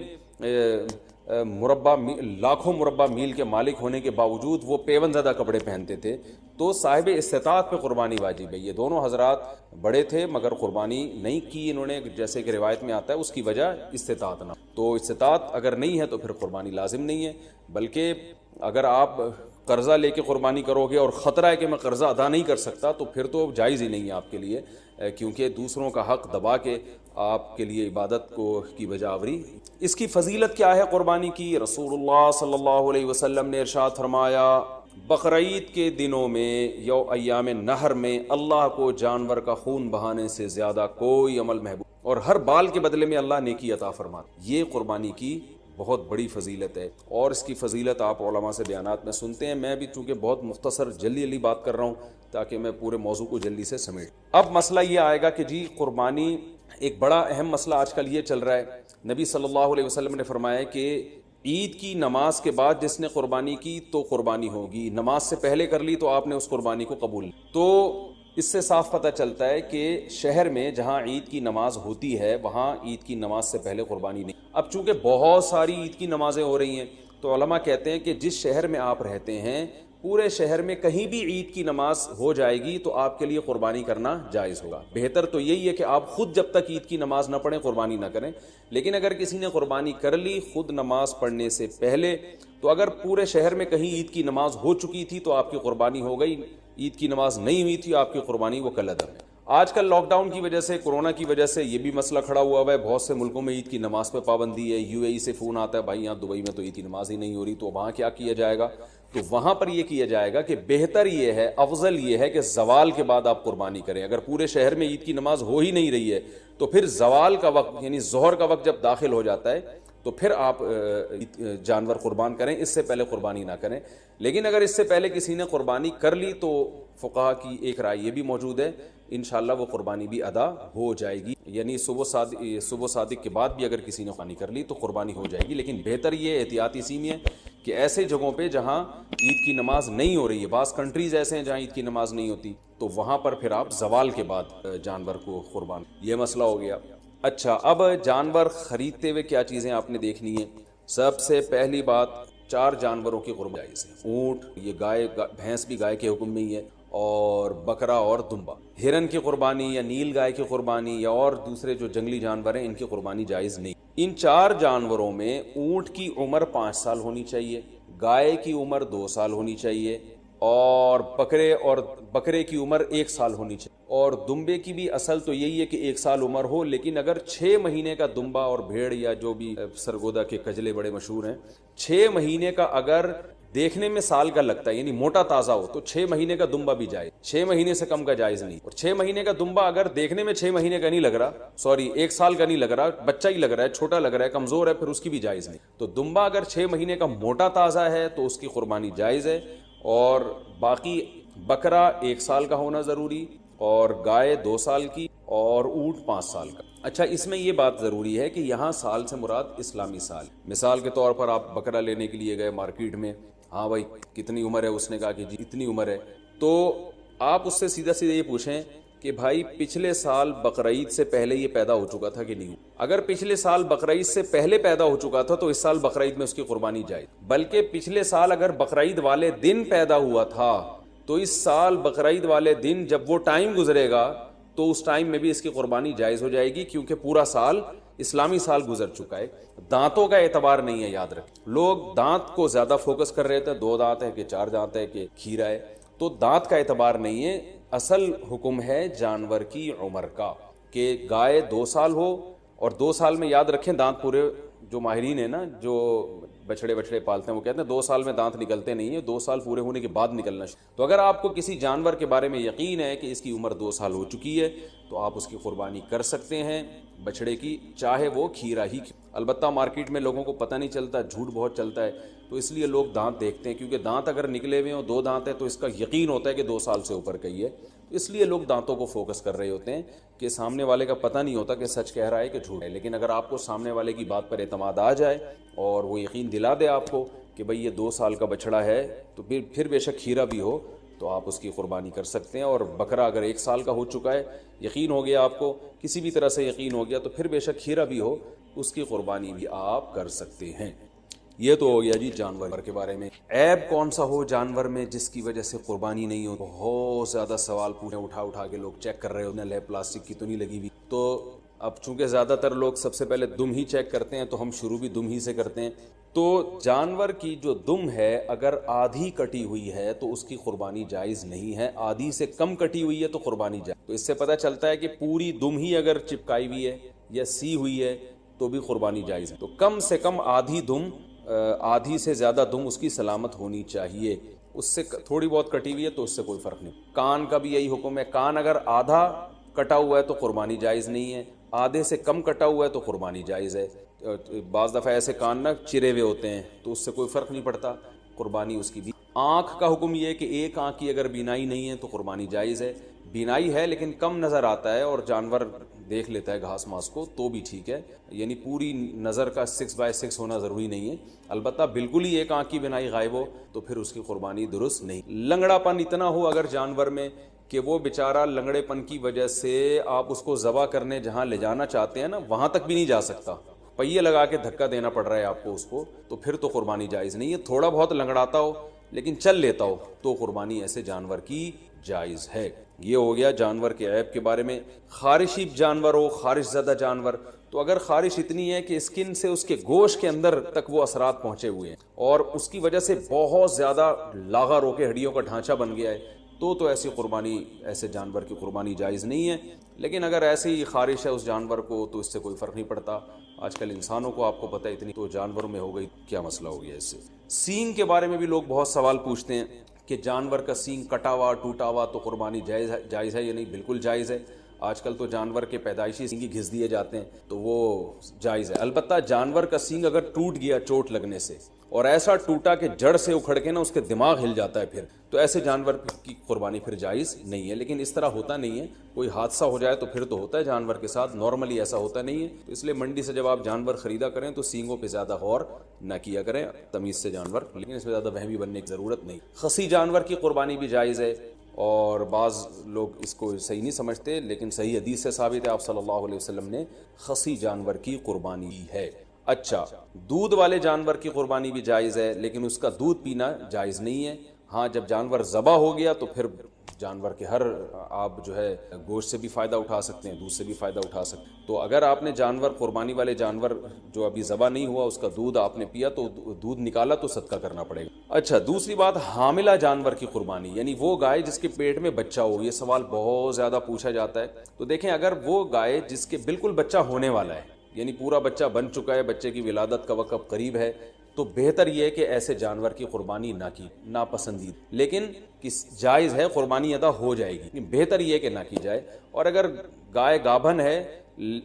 Speaker 2: لاکھوں مربع میل کے مالک ہونے کے باوجود وہ پیون زدہ کپڑے پہنتے تھے. تو صاحب استطاعت پہ قربانی واجب ہے. یہ دونوں حضرات بڑے تھے مگر قربانی نہیں کی انہوں نے، جیسے کہ روایت میں آتا ہے اس کی وجہ استطاعت نہ. تو استطاعت اگر نہیں ہے تو پھر قربانی لازم نہیں ہے، بلکہ اگر آپ قرضہ لے کے قربانی کرو گے اور خطرہ ہے کہ میں قرضہ ادا نہیں کر سکتا تو پھر تو جائز ہی نہیں ہے آپ کے لیے، کیونکہ دوسروں کا حق دبا کے آپ کے لیے عبادت کی وجہ آوری. اس کی فضیلت کیا ہے قربانی کی؟ رسول اللہ صلی اللہ علیہ وسلم نے ارشاد فرمایا بقرعید کے دنوں میں یو ایام نہر میں اللہ کو جانور کا خون بہانے سے زیادہ کوئی عمل محبوب اور ہر بال کے بدلے میں اللہ نیکی عطا فرماتا. یہ قربانی کی بہت بڑی فضیلت ہے، اور اس کی فضیلت آپ علماء سے بیانات میں سنتے ہیں. میں بھی چونکہ بہت مختصر جلدی بات کر رہا ہوں تاکہ میں پورے موضوع کو جلدی سے سمیٹ. اب مسئلہ یہ آئے گا کہ جی قربانی ایک بڑا اہم مسئلہ آج کل یہ چل رہا ہے. نبی صلی اللہ علیہ وسلم نے فرمایا کہ عید کی نماز کے بعد جس نے قربانی کی تو قربانی ہوگی، نماز سے پہلے کر لی تو آپ نے اس قربانی کو قبول. تو اس سے صاف پتہ چلتا ہے کہ شہر میں جہاں عید کی نماز ہوتی ہے وہاں عید کی نماز سے پہلے قربانی نہیں. اب چونکہ بہت ساری عید کی نمازیں ہو رہی ہیں تو علماء کہتے ہیں کہ جس شہر میں آپ رہتے ہیں پورے شہر میں کہیں بھی عید کی نماز ہو جائے گی تو آپ کے لیے قربانی کرنا جائز ہوگا. بہتر تو یہی ہے کہ آپ خود جب تک عید کی نماز نہ پڑھیں قربانی نہ کریں. لیکن اگر کسی نے قربانی کر لی خود نماز پڑھنے سے پہلے تو اگر پورے شہر میں کہیں عید کی نماز ہو چکی تھی تو آپ کی قربانی ہو گئی، عید کی نماز نہیں ہوئی تھی آپ کی قربانی وہ کل ادا ہے. آج کل لاک ڈاؤن کی وجہ سے، کورونا کی وجہ سے یہ بھی مسئلہ کھڑا ہوا ہے، بہت سے ملکوں میں عید کی نماز پہ پابندی ہے. یو اے ای سے فون آتا ہے بھائی یہاں دبئی میں تو عید کی نماز ہی نہیں ہو رہی، تو وہاں کیا کیا جائے گا؟ تو وہاں پر یہ کیا جائے گا کہ بہتر یہ ہے، افضل یہ ہے کہ زوال کے بعد آپ قربانی کریں. اگر پورے شہر میں عید کی نماز ہو ہی نہیں رہی ہے تو پھر زوال کا وقت یعنی ظہر کا وقت جب داخل ہو جاتا ہے تو پھر آپ جانور قربان کریں، اس سے پہلے قربانی نہ کریں. لیکن اگر اس سے پہلے کسی نے قربانی کر لی تو فقہا کی ایک رائے یہ بھی موجود ہے، انشاءاللہ وہ قربانی بھی ادا ہو جائے گی. یعنی صبح صادق کے بعد بھی اگر کسی نے قربانی کر لی تو قربانی ہو جائے گی. لیکن بہتر یہ احتیاط اسی میں ہے کہ ایسے جگہوں پہ جہاں عید کی نماز نہیں ہو رہی ہے، بعض کنٹریز ایسے ہیں جہاں عید کی نماز نہیں ہوتی، تو وہاں پر پھر آپ زوال کے بعد جانور کو قربان. یہ مسئلہ ہو گیا. اچھا، اب جانور خریدتے ہوئے کیا چیزیں آپ نے دیکھنی ہے؟ سب سے پہلی بات، 4 جانوروں کی قربانی جائز ہے. اونٹ، یہ گائے، بھینس بھی گائے کے حکم میں ہی ہے، اور بکرا اور دمبا. ہرن کی قربانی یا نیل گائے کی قربانی یا اور دوسرے جو جنگلی جانور ہیں ان کی قربانی جائز نہیں. ان 4 جانوروں میں اونٹ کی عمر 5 سال ہونی چاہیے، گائے کی عمر 2 سال ہونی چاہیے، اور بکرے کی عمر 1 سال ہونی چاہیے. اور دمبے کی بھی اصل تو یہی ہے کہ 1 سال عمر ہو، لیکن اگر 6 مہینے کا دمبا اور بھیڑ یا جو بھی سرگودا کے کجلے بڑے مشہور ہیں، 6 مہینے کا اگر دیکھنے میں سال کا لگتا ہے یعنی موٹا تازہ ہو تو 6 مہینے کا دمبا بھی جائز، 6 مہینے سے کم کا جائز نہیں. اور 6 مہینے کا دمبا اگر دیکھنے میں 6 مہینے کا نہیں لگ رہا، 1 سال کا نہیں لگ رہا، بچہ ہی لگ رہا ہے، چھوٹا لگ رہا ہے، کمزور ہے، پھر اس کی بھی جائز نہیں. تو دمبا اگر 6 مہینے کا موٹا تازہ ہے تو اس کی قربانی جائز ہے. اور باقی بکرا 1 سال کا ہونا ضروری، اور گائے 2 سال کی، اور اونٹ 5 سال کا. اچھا، اس میں یہ بات ضروری ہے کہ یہاں سال سے مراد اسلامی سال. مثال کے طور پر آپ بکرا لینے کے لیے گئے مارکیٹ میں، ہاں بھائی کتنی عمر ہے؟ اس نے کہا کہ جی اتنی عمر ہے. تو آپ اس سے سیدھا یہ پوچھیں کہ بھائی پچھلے سال بقرعید سے پہلے یہ پیدا ہو چکا تھا کہ نہیں؟ اگر پچھلے سال بقرعید سے پہلے پیدا ہو چکا تھا تو اس سال بقرعید میں اس کی قربانی جائز. بلکہ پچھلے سال اگر بقرعید والے دن پیدا ہوا تھا تو اس سال بقرعید والے دن جب وہ ٹائم گزرے گا تو اس ٹائم میں بھی اس کی قربانی جائز ہو جائے گی، کیونکہ پورا سال اسلامی سال گزر چکا ہے. دانتوں کا اعتبار نہیں ہے، یاد رکھیں. لوگ دانت کو زیادہ فوکس کر رہے تھے، 2 دانت ہے کہ 4 دانت ہے کہ کھیرا ہے، تو دانت کا اعتبار نہیں ہے. اصل حکم ہے جانور کی عمر کا، کہ گائے 2 سال ہو، اور 2 سال میں یاد رکھیں دانت پورے، جو ماہرین ہیں نا جو بچڑے پالتے ہیں وہ کہتے ہیں 2 سال میں دانت نکلتے نہیں ہیں، 2 سال پورے ہونے کے بعد نکلنا. تو اگر آپ کو کسی جانور کے بارے میں یقین ہے کہ اس کی عمر 2 سال ہو چکی ہے تو آپ اس کی قربانی کر سکتے ہیں بچڑے کی، چاہے وہ کھیرا ہی. البتہ مارکیٹ میں لوگوں کو پتہ نہیں چلتا، جھوٹ بہت چلتا ہے، تو اس لیے لوگ دانت دیکھتے ہیں، کیونکہ دانت اگر نکلے ہوئے ہوں 2 دانت ہیں تو اس کا یقین ہوتا ہے کہ 2 سال سے اوپر کا ہی ہے. اس لیے لوگ دانتوں کو فوکس کر رہے ہوتے ہیں کہ سامنے والے کا پتہ نہیں ہوتا کہ سچ کہہ رہا ہے کہ جھوٹ ہے. لیکن اگر آپ کو سامنے والے کی بات پر اعتماد آ جائے اور وہ یقین دلا دے آپ کو کہ بھئی یہ 2 سال کا بچڑا ہے، تو پھر بے شک کھیرا بھی ہو تو آپ اس کی قربانی کر سکتے ہیں. اور بکرا اگر 1 سال کا ہو چکا ہے، یقین ہو گیا آپ کو، کسی بھی طرح سے یقین ہو گیا، تو پھر بے شک کھیرا بھی ہو اس کی قربانی بھی آپ کر سکتے ہیں. یہ تو ہو گیا جی جانور کے بارے میں. عیب کون سا ہو جانور میں جس کی وجہ سے قربانی نہیں ہو؟ بہت زیادہ سوال پوچھیں، اٹھا کے لوگ چیک کر رہے ہوتے ہیں، پلاسٹک کی تو نہیں لگی ہوئی. تو اب چونکہ زیادہ تر لوگ سب سے پہلے دم ہی چیک کرتے ہیں تو ہم شروع بھی دم ہی سے کرتے ہیں. تو جانور کی جو دم ہے اگر آدھی کٹی ہوئی ہے تو اس کی قربانی جائز نہیں ہے، آدھی سے کم کٹی ہوئی ہے تو قربانی جائز. تو اس سے پتہ چلتا ہے کہ پوری دم ہی اگر چپکائی ہوئی ہے یا سی ہوئی ہے تو بھی قربانی جائز ہے. تو کم سے کم آدھی دم، آدھی سے زیادہ دم اس کی سلامت ہونی چاہیے. اس سے تھوڑی بہت کٹی ہوئی ہے تو اس سے کوئی فرق نہیں. کان کا بھی یہی حکم ہے، کان اگر آدھا کٹا ہوا ہے تو قربانی جائز نہیں ہے، آدھے سے کم کٹا ہوا ہے تو قربانی جائز ہے. بعض دفعہ ایسے کان نہ چرے ہوئے ہوتے ہیں تو اس سے کوئی فرق نہیں پڑتا، قربانی اس کی بھی. آنکھ کا حکم یہ ہے کہ ایک آنکھ کی اگر بینائی نہیں ہے تو قربانی جائز ہے. بینائی ہے لیکن کم نظر آتا ہے اور جانور دیکھ لیتا ہے گھاس ماس کو تو بھی ٹھیک ہے، یعنی پوری نظر کا 6/6 ہونا ضروری نہیں ہے. البتہ بالکل ہی ایک آنکھ کی بینائی غائب ہو تو پھر اس کی قربانی درست نہیں. لنگڑا پن اتنا ہو اگر جانور میں کہ وہ بیچارہ لنگڑے پن کی وجہ سے آپ اس کو ذبح کرنے جہاں لے جانا چاہتے ہیں نا وہاں تک بھی نہیں جا سکتا، پہیے لگا کے دھکا دینا پڑ رہا ہے آپ کو اس کو، تو پھر تو قربانی جائز نہیں ہے. تھوڑا بہت لنگڑاتا ہو لیکن چل لیتا ہو تو قربانی ایسے جانور کی جائز ہے. یہ ہو گیا جانور کے عیب کے بارے میں. خارشی جانور ہو، خارش زدہ جانور، تو اگر خارش اتنی ہے کہ اسکن سے اس کے گوشت کے اندر تک وہ اثرات پہنچے ہوئے ہیں اور اس کی وجہ سے بہت زیادہ لاغر ہو کے ہڈیوں کا ڈھانچہ بن گیا ہے، تو ایسی قربانی، ایسے جانور کی قربانی جائز نہیں ہے. لیکن اگر ایسی ہی خارش ہے اس جانور کو تو اس سے کوئی فرق نہیں پڑتا. آج کل انسانوں کو آپ کو پتہ ہے اتنی تو جانوروں میں ہو گئی، کیا مسئلہ ہو گیا اس سے. سینگ کے بارے میں بھی لوگ بہت سوال پوچھتے ہیں کہ جانور کا سینگ کٹا ہوا ٹوٹا ہوا تو قربانی جائز ہے یا نہیں. بالکل جائز ہے. آج کل تو جانور کے پیدائشی سینگ گھس دیے جاتے ہیں تو وہ جائز ہے. البتہ جانور کا سینگ اگر ٹوٹ گیا چوٹ لگنے سے اور ایسا ٹوٹا کہ جڑ سے اکھڑ کے نا اس کے دماغ ہل جاتا ہے پھر، تو ایسے جانور کی قربانی پھر جائز نہیں ہے. لیکن اس طرح ہوتا نہیں ہے. کوئی حادثہ ہو جائے تو پھر تو ہوتا ہے جانور کے ساتھ، نارملی ایسا ہوتا نہیں ہے. تو اس لیے منڈی سے جب آپ جانور خریدا کریں تو سینگوں پہ زیادہ غور نہ کیا کریں، تمیز سے جانور، لیکن اس میں زیادہ وہمی بننے کی ضرورت نہیں. خصی جانور کی قربانی بھی جائز ہے، اور بعض لوگ اس کو صحیح نہیں سمجھتے، لیکن صحیح حدیث سے ثابت ہے، آپ صلی اللہ علیہ وسلم نے خصی جانور کی قربانی کی ہے. اچھا، دودھ والے جانور کی قربانی بھی جائز ہے، لیکن اس کا دودھ پینا جائز نہیں ہے. ہاں جب جانور ذبح ہو گیا تو پھر جانور کے ہر آپ جو ہے گوشت سے بھی فائدہ اٹھا سکتے ہیں، دودھ سے بھی فائدہ اٹھا سکتے ہیں. تو اگر آپ نے جانور قربانی والے جانور جو ابھی ذبح نہیں ہوا اس کا دودھ آپ نے پیا تو دودھ نکالا تو صدقہ کرنا پڑے گا. اچھا، دوسری بات حاملہ جانور کی قربانی، یعنی وہ گائے جس کے پیٹ میں بچہ ہو. یہ سوال بہت زیادہ پوچھا جاتا ہے. تو دیکھیں، اگر وہ گائے جس کے بالکل بچہ ہونے والا ہے، یعنی پورا بچہ بن چکا ہے، بچے کی ولادت کا وقت قریب ہے، تو بہتر یہ ہے کہ ایسے جانور کی قربانی نہ کی، ناپسندید. لیکن جائز ہے، قربانی ادا ہو جائے گی، بہتر یہ ہے کہ نہ کی جائے. اور اگر گائے گابھن ہے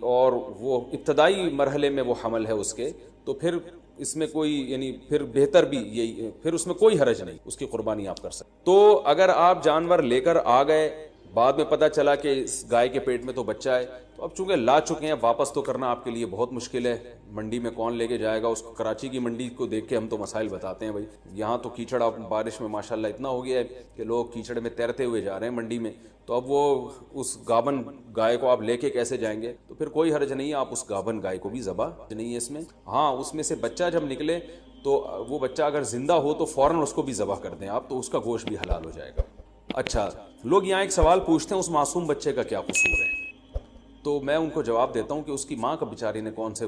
Speaker 2: اور وہ ابتدائی مرحلے میں وہ حمل ہے اس کے، تو پھر اس میں کوئی، یعنی پھر بہتر بھی یہی، پھر اس میں کوئی حرج نہیں، اس کی قربانی آپ کر سکتے. تو اگر آپ جانور لے کر آ گئے، بعد میں پتہ چلا کہ اس گائے کے پیٹ میں تو بچہ ہے، تو اب چونکہ لا چکے ہیں، واپس تو کرنا آپ کے لیے بہت مشکل ہے. منڈی میں کون لے کے جائے گا اس کو؟ کراچی کی منڈی کو دیکھ کے ہم تو مسائل بتاتے ہیں بھائی. یہاں تو کیچڑ اب بارش میں ماشاءاللہ اتنا ہو گیا ہے کہ لوگ کیچڑ میں تیرتے ہوئے جا رہے ہیں منڈی میں. تو اب وہ اس گابن گائے کو آپ لے کے کیسے جائیں گے؟ تو پھر کوئی حرج نہیں ہے، آپ اس گابن گائے کو بھی ذبح نہیں ہے اس میں. ہاں، اس میں سے بچہ جب نکلے تو وہ بچہ اگر زندہ ہو تو فوراً اس کو بھی ذبح کر دیں آپ، تو اس کا گوشت بھی حلال ہو جائے گا. اچھا، لوگ یہاں ایک سوال پوچھتے ہیں اس معصوم بچے کا کیا قصور ہے؟ تو میں ان کو جواب دیتا ہوں کہ اس کی ماں کا بیچاری نے کون سے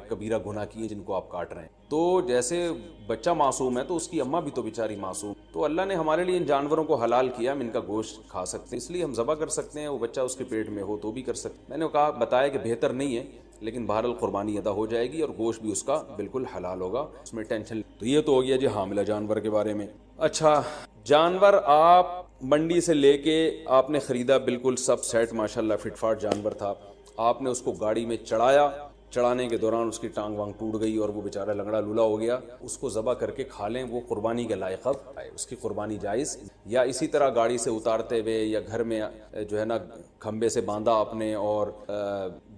Speaker 2: کبیرہ گناہ کیے جن کو آپ کاٹ رہے ہیں. تو جیسے بچہ معصوم ہے تو اس کی اماں بھی تو بیچاری معصوم. تو اللہ نے ہمارے لیے ان جانوروں کو حلال کیا، ہم ان کا گوشت کھا سکتے ہیں، اس لیے ہم ذبح کر سکتے ہیں. وہ بچہ اس کے پیٹ میں ہو تو بھی کر سکتے ہیں. میں نے کہا، بتایا کہ بہتر نہیں ہے، لیکن بہرحال قربانی ادا ہو جائے گی اور گوشت بھی اس کا بالکل حلال ہوگا، اس میں ٹینشن. تو یہ تو ہو گیا جی حاملہ جانور کے بارے میں. اچھا، جانور آپ منڈی سے لے کے آپ نے خریدا، بالکل سب سیٹ ماشاءاللہ فٹ فاٹ جانور تھا. آپ نے اس کو گاڑی میں چڑھایا، چڑھانے کے دوران اس کی ٹانگ وانگ ٹوٹ گئی اور وہ بیچارہ لنگڑا لولا ہو گیا. اس کو ذبح کر کے کھا لیں، وہ قربانی کے لائق ہے، اس کی قربانی جائز. یا اسی طرح گاڑی سے اتارتے ہوئے یا گھر میں جو ہے نا کھمبے سے باندھا آپ نے اور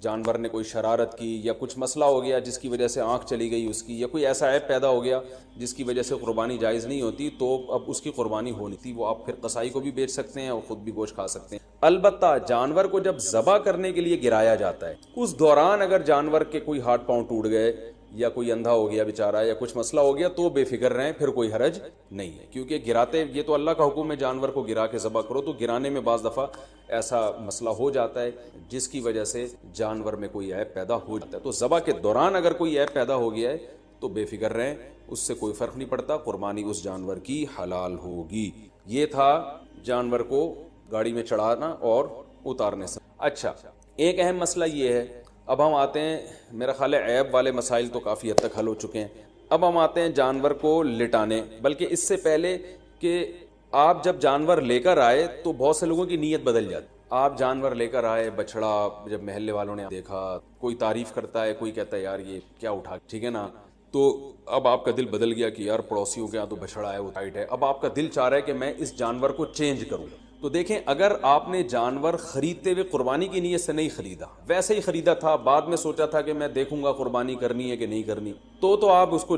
Speaker 2: جانور نے کوئی شرارت کی یا کچھ مسئلہ ہو گیا جس کی وجہ سے آنکھ چلی گئی اس کی، یا کوئی ایسا عیب پیدا ہو گیا جس کی وجہ سے قربانی جائز نہیں ہوتی، تو اب اس کی قربانی ہونی تھی. وہ آپ پھر قصائی کو بھی بیچ سکتے ہیں اور خود بھی گوشت کھا سکتے ہیں. البتہ جانور کو جب ذبح کرنے کے لیے گرایا جاتا ہے، اس دوران اگر جانور کے کوئی ہاتھ پاؤں ٹوٹ گئے یا کوئی اندھا ہو گیا بیچارہ یا کچھ مسئلہ ہو گیا تو بے فکر رہیں، پھر کوئی حرج نہیں ہے. کیونکہ گراتے، یہ تو اللہ کا حکم ہے جانور کو گرا کے ذبح کرو، تو گرانے میں بعض دفعہ ایسا مسئلہ ہو جاتا ہے جس کی وجہ سے جانور میں کوئی عیب پیدا ہو جاتا ہے. تو ذبح کے دوران اگر کوئی عیب پیدا ہو گیا ہے تو بے فکر رہیں، اس سے کوئی فرق نہیں پڑتا، قربانی اس جانور کی حلال ہوگی. یہ تھا جانور کو گاڑی میں چڑھانا اور اتارنے سے. اچھا، ایک اہم مسئلہ یہ ہے، اب ہم آتے ہیں، میرا خیال ہے عیب والے مسائل تو کافی حد تک حل ہو چکے ہیں. اب ہم آتے ہیں جانور کو لٹانے. بلکہ اس سے پہلے کہ آپ جب جانور لے کر آئے تو بہت سے لوگوں کی نیت بدل جاتی. آپ جانور لے کر آئے، بچڑا، جب محلے والوں نے دیکھا، کوئی تعریف کرتا ہے، کوئی کہتا ہے یار یہ کیا اٹھا، ٹھیک ہے نا، تو اب آپ کا دل بدل گیا کہ یار پڑوسیوں کے یہاں تو بچڑا ہے، وہ ٹائٹ ہے. اب آپ کا دل چاہ رہا ہے کہ میں اس جانور کو چینج کروں. تو دیکھیں، اگر آپ نے جانور خریدتے ہوئے قربانی کی نیت سے نہیں خریدا، ویسے ہی خریدا تھا، بعد میں سوچا تھا کہ میں دیکھوں گا قربانی کرنی ہے کہ نہیں کرنی، تو آپ اس کو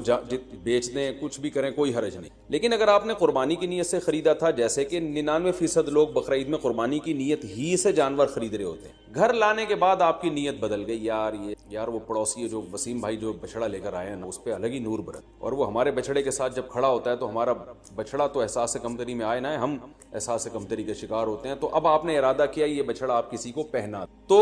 Speaker 2: بیچ دیں، کچھ بھی کریں، کوئی حرج نہیں. لیکن اگر آپ نے قربانی کی نیت سے خریدا تھا، جیسے کہ 99% لوگ بقرعید میں قربانی کی نیت ہی سے جانور خرید رہے ہوتے ہیں، گھر لانے کے بعد آپ کی نیت بدل گئی، یار وہ پڑوسی ہے جو وسیم بھائی جو بچڑا لے کر آئے ہیں نا، اس پہ الگ ہی نور برت، اور وہ ہمارے بچڑے کے ساتھ جب کھڑا ہوتا ہے تو ہمارا بچڑا تو احساس کمتری میں آئے نہ، ہم احساس کمتری کے شکار ہوتے ہیں. تو اب آپ نے ارادہ کیا یہ بچڑا آپ کسی کو پہنا، تو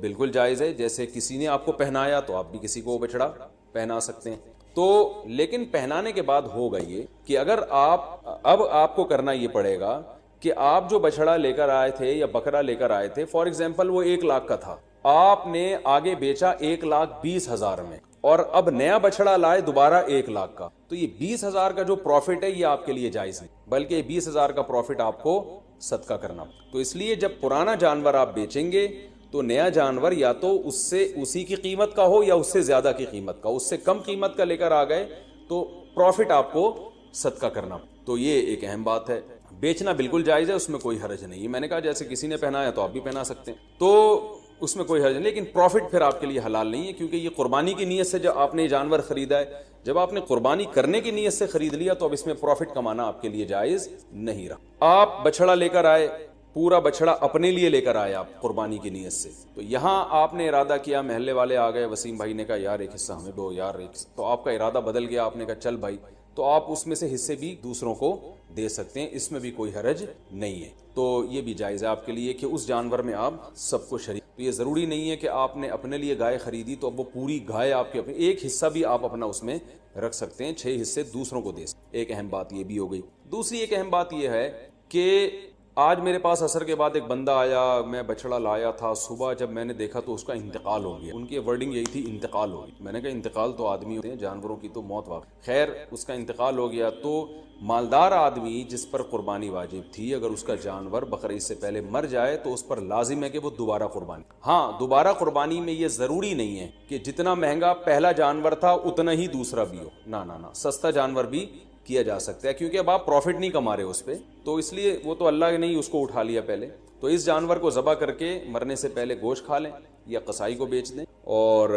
Speaker 2: بالکل جائز ہے. جیسے کسی نے آپ کو پہنایا تو آپ بھی کسی کو بچڑا پہنا سکتے ہیں. تو لیکن پہنانے کے بعد ہوگا یہ کہ اگر اب آپ کو کرنا یہ پڑے گا کہ آپ جو بچڑا لے کر آئے تھے یا بکرا لے کر آئے تھے، فار ایگزامپل وہ 1 لاکھ کا تھا، آپ نے آگے بیچا 1,20,000 میں، اور اب نیا بچڑا لائے دوبارہ 1 لاکھ کا، تو یہ 20,000 کا جو پروفٹ ہے یہ آپ کے لیے جائز نہیں، بلکہ یہ 20,000 کا پروفٹ آپ کو صدقہ کرنا۔ تو اس لیے جب پرانا جانور آپ بیچیں گے تو نیا جانور یا تو اس سے اسی کی قیمت کا ہو یا اس سے زیادہ کی قیمت کا، اس سے کم قیمت کا لے کر آ گئے تو پروفٹ آپ کو صدقہ کرنا۔ تو یہ ایک اہم بات ہے۔ بیچنا بالکل جائز ہے، اس میں کوئی حرج نہیں ہے، میں نے کہا جیسے کسی نے پہنایا تو آپ بھی پہنا سکتے ہیں، تو اس میں کوئی حرج نہیں، لیکن پروفٹ پھر آپ کے لیے حلال نہیں ہے، کیونکہ یہ قربانی کی نیت سے جب آپ نے جانور خریدا ہے، جب آپ نے قربانی کرنے کی نیت سے خرید لیا تو اب اس میں پروفٹ کمانا آپ کے لیے جائز نہیں رہا۔ آپ بچڑا لے کر آئے، پورا بچڑا اپنے لیے لے کر آئے آپ قربانی کی نیت سے، تو یہاں آپ نے ارادہ کیا، محلے والے آ گئے، وسیم بھائی نے کہا یار ایک حصہ ہمیں دو، یار ایک، تو آپ کا ارادہ بدل گیا، آپ نے کہا چل بھائی، تو آپ اس میں سے حصے بھی دوسروں کو دے سکتے ہیں، اس میں بھی کوئی حرج نہیں ہے۔ تو یہ بھی جائز ہے آپ کے لیے کہ اس جانور میں آپ سب کو شریک، تو یہ ضروری نہیں ہے کہ آپ نے اپنے لیے گائے خریدی تو اب وہ پوری گائے آپ کے، ایک حصہ بھی آپ اپنا اس میں رکھ سکتے ہیں، 6 حصے دوسروں کو دے سکتے ہیں۔ ایک اہم بات یہ بھی ہو گئی۔ دوسری ایک اہم بات یہ ہے کہ آج میرے پاس عصر کے بعد ایک بندہ آیا، میں بچڑا لایا تھا، صبح جب میں نے دیکھا تو اس کا انتقال ہو گیا۔ ان کی ورڈنگ یہی تھی، انتقال ہو گیا۔ میں نے کہا انتقال تو آدمی ہوتے ہیں، جانوروں کی تو موت واقع، خیر اس کا انتقال ہو گیا، تو مالدار آدمی جس پر قربانی واجب تھی، اگر اس کا جانور بقرعید سے پہلے مر جائے تو اس پر لازم ہے کہ وہ دوبارہ قربانی۔ ہاں، دوبارہ قربانی میں یہ ضروری نہیں ہے کہ جتنا مہنگا پہلا جانور تھا اتنا ہی دوسرا بھی ہو، نہ، سستا جانور بھی کیا جا سکتا ہے، کیونکہ اب آپ پروفٹ نہیں کما رہے اس پہ، تو اس لیے وہ تو اللہ نے اس کو اٹھا لیا پہلے، تو اس جانور کو ذبح کر کے مرنے سے پہلے گوشت کھا لیں یا قصائی کو بیچ دیں، اور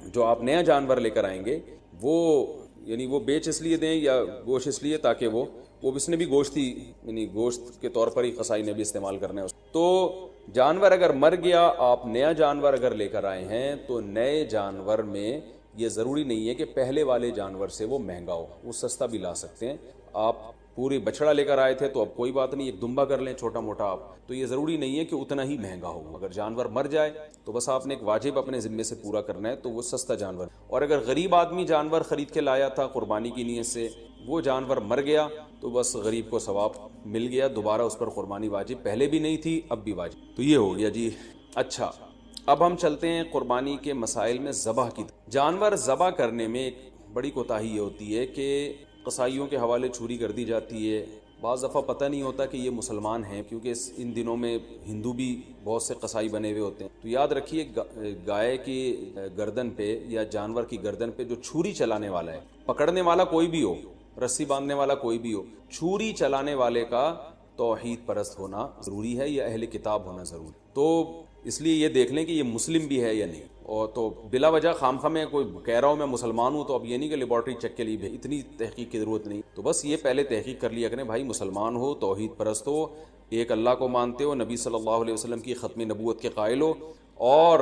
Speaker 2: جو آپ نیا جانور لے کر آئیں گے وہ یعنی وہ بیچ اس لیے دیں یا گوشت اس لیے تاکہ وہ اس نے بھی گوشت ہی، یعنی گوشت کے طور پر ہی قصائی نے بھی استعمال کرنا ہے۔ تو جانور اگر مر گیا، آپ نیا جانور اگر لے کر آئے ہیں تو نئے جانور میں یہ ضروری نہیں ہے کہ پہلے والے جانور سے وہ مہنگا ہو، وہ سستا بھی لا سکتے ہیں۔ آپ پورے بچڑا لے کر آئے تھے تو اب کوئی بات نہیں، ایک دمبا کر لیں چھوٹا موٹا آپ، تو یہ ضروری نہیں ہے کہ اتنا ہی مہنگا ہو۔ اگر جانور مر جائے تو بس آپ نے ایک واجب اپنے ذمے سے پورا کرنا ہے، تو وہ سستا جانور، اور اگر غریب آدمی جانور خرید کے لایا تھا قربانی کی نیت سے، وہ جانور مر گیا تو بس غریب کو ثواب مل گیا، دوبارہ اس پر قربانی واجب پہلے بھی نہیں تھی اب بھی واجب، تو یہ ہو گیا جی۔ اچھا، اب ہم چلتے ہیں قربانی کے مسائل میں ذبح کی۔ جانور ذبح کرنے میں ایک بڑی کوتاہی یہ ہوتی ہے کہ قصائیوں کے حوالے چھری کر دی جاتی ہے، بعض دفعہ پتہ نہیں ہوتا کہ یہ مسلمان ہیں، کیونکہ ان دنوں میں ہندو بھی بہت سے قصائی بنے ہوئے ہوتے ہیں، تو یاد رکھیے گائے کی گردن پہ یا جانور کی گردن پہ جو چھری چلانے والا ہے، پکڑنے والا کوئی بھی ہو، رسی باندھنے والا کوئی بھی ہو، چھری چلانے والے کا توحید پرست ہونا ضروری ہے یا اہل کتاب ہونا ضروری، تو اس لیے یہ دیکھ لیں کہ یہ مسلم بھی ہے یا نہیں، اور تو بلا وجہ خامخواہ میں کوئی کہہ رہا ہوں میں مسلمان ہوں تو اب یہ نہیں کہ لیبارٹری چیک کے لیے بھی اتنی تحقیق کی ضرورت نہیں، تو بس یہ پہلے تحقیق کر لیا کریں بھائی، مسلمان ہو، توحید پرست ہو، ایک اللہ کو مانتے ہو، نبی صلی اللہ علیہ وسلم کی ختم نبوت کے قائل ہو، اور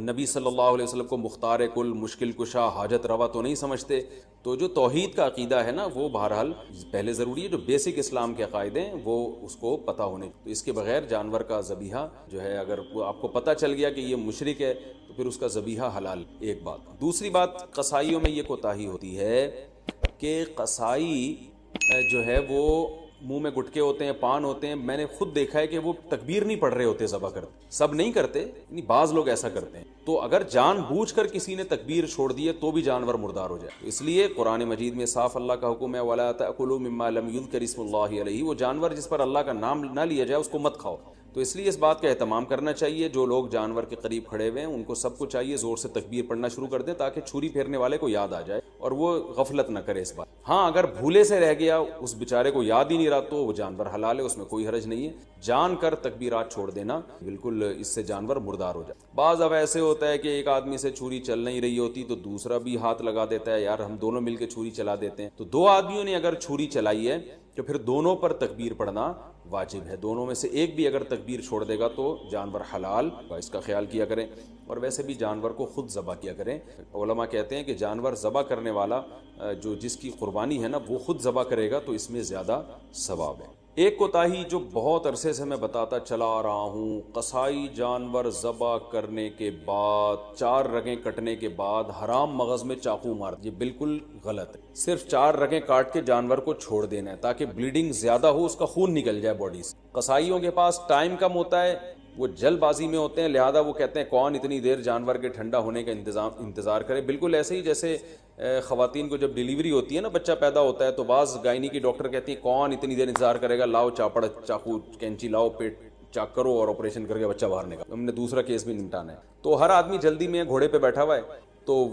Speaker 2: نبی صلی اللہ علیہ وسلم کو مختار کل، مشکل کشا، حاجت روا تو نہیں سمجھتے، تو جو توحید کا عقیدہ ہے نا وہ بہرحال پہلے ضروری ہے، جو بیسک اسلام کے عقائد ہیں وہ اس کو پتہ ہونے، تو اس کے بغیر جانور کا ذبیحہ جو ہے، اگر آپ کو پتہ چل گیا کہ یہ مشرک ہے تو پھر اس کا ذبیحہ حلال، ایک بات۔ دوسری بات، قصائیوں میں یہ کوتاہی ہوتی ہے کہ قصائی جو ہے وہ منہ میں گٹکے ہوتے ہیں، پان ہوتے ہیں، میں نے خود دیکھا ہے کہ وہ تکبیر نہیں پڑھ رہے ہوتے ذبح کرتے، سب نہیں کرتے، یعنی بعض لوگ ایسا کرتے ہیں، تو اگر جان بوجھ کر کسی نے تکبیر چھوڑ دی ہے تو بھی جانور مردار ہو جائے، اس لیے قرآن مجید میں صاف اللہ کا حکم ہے وَلَا تَأْكُلُوا مِمَّا لَمْ يُذْكَرِ اسْمُ اللَّهِ عَلَيْهِ، وہ جانور جس پر اللہ کا نام نہ لیا جائے اس کو مت کھاؤ، تو اس لیے اس بات کا اہتمام کرنا چاہیے، جو لوگ جانور کے قریب کھڑے ہوئے ہیں ان کو سب کو چاہیے زور سے تکبیر پڑھنا شروع کر دیں تاکہ چھری پھیرنے والے کو یاد آ جائے اور وہ غفلت نہ کرے اس بات۔ ہاں، اگر بھولے سے رہ گیا، اس بیچارے کو یاد ہی نہیں رہا تو وہ جانور حلال ہے، اس میں کوئی حرج نہیں ہے، جان کر تکبیرات چھوڑ دینا بالکل، اس سے جانور مردار ہو جائے۔ بعض اب ایسے ہوتا ہے کہ ایک آدمی سے چھری چل نہیں رہی ہوتی تو دوسرا بھی ہاتھ لگا دیتا ہے، یار ہم دونوں مل کے چھری چلا دیتے ہیں، تو دو آدمیوں نے اگر چھری چلائی ہے تو پھر دونوں پر تکبیر پڑھنا واجب ہے، دونوں میں سے ایک بھی اگر تکبیر چھوڑ دے گا تو جانور حلال، اس کا خیال کیا کریں، اور ویسے بھی جانور کو خود ذبح کیا کریں۔ علماء کہتے ہیں کہ جانور ذبح کرنے والا جو جس کی قربانی ہے نا وہ خود ذبح کرے گا تو اس میں زیادہ ثواب ہے۔ ایک کوتاہی جو بہت عرصے سے میں بتاتا چلا آ رہا ہوں، قصائی جانور ذبح کرنے کے بعد 4 رگیں کٹنے کے بعد حرام مغز میں چاقو مار، یہ بالکل غلط ہے۔ صرف 4 رگیں کاٹ کے جانور کو چھوڑ دینا ہے تاکہ بلیڈنگ زیادہ ہو، اس کا خون نکل جائے باڈی سے۔ قصائیوں کے پاس ٹائم کم ہوتا ہے، وہ جلد بازی میں ہوتے ہیں، لہذا وہ کہتے ہیں کون اتنی دیر جانور کے ٹھنڈا ہونے کا انتظار کرے۔ بالکل ایسے ہی جیسے خواتین کو جب ڈیلیوری ہوتی ہے نا، بچہ پیدا ہوتا ہے، تو بعض گائنی کی ڈاکٹر کہتی ہیں کون اتنی دیر انتظار کرے گا، لاؤ چاپڑ، چاقو، کینچی لاؤ، پیٹ چاک کرو اور آپریشن کر کے بچہ باہر نکال۔ ہم نے دوسرا کیس بھی نمٹانا ہے۔ تو ہر آدمی جلدی میں گھوڑے پہ بیٹھا ہوا ہے، تو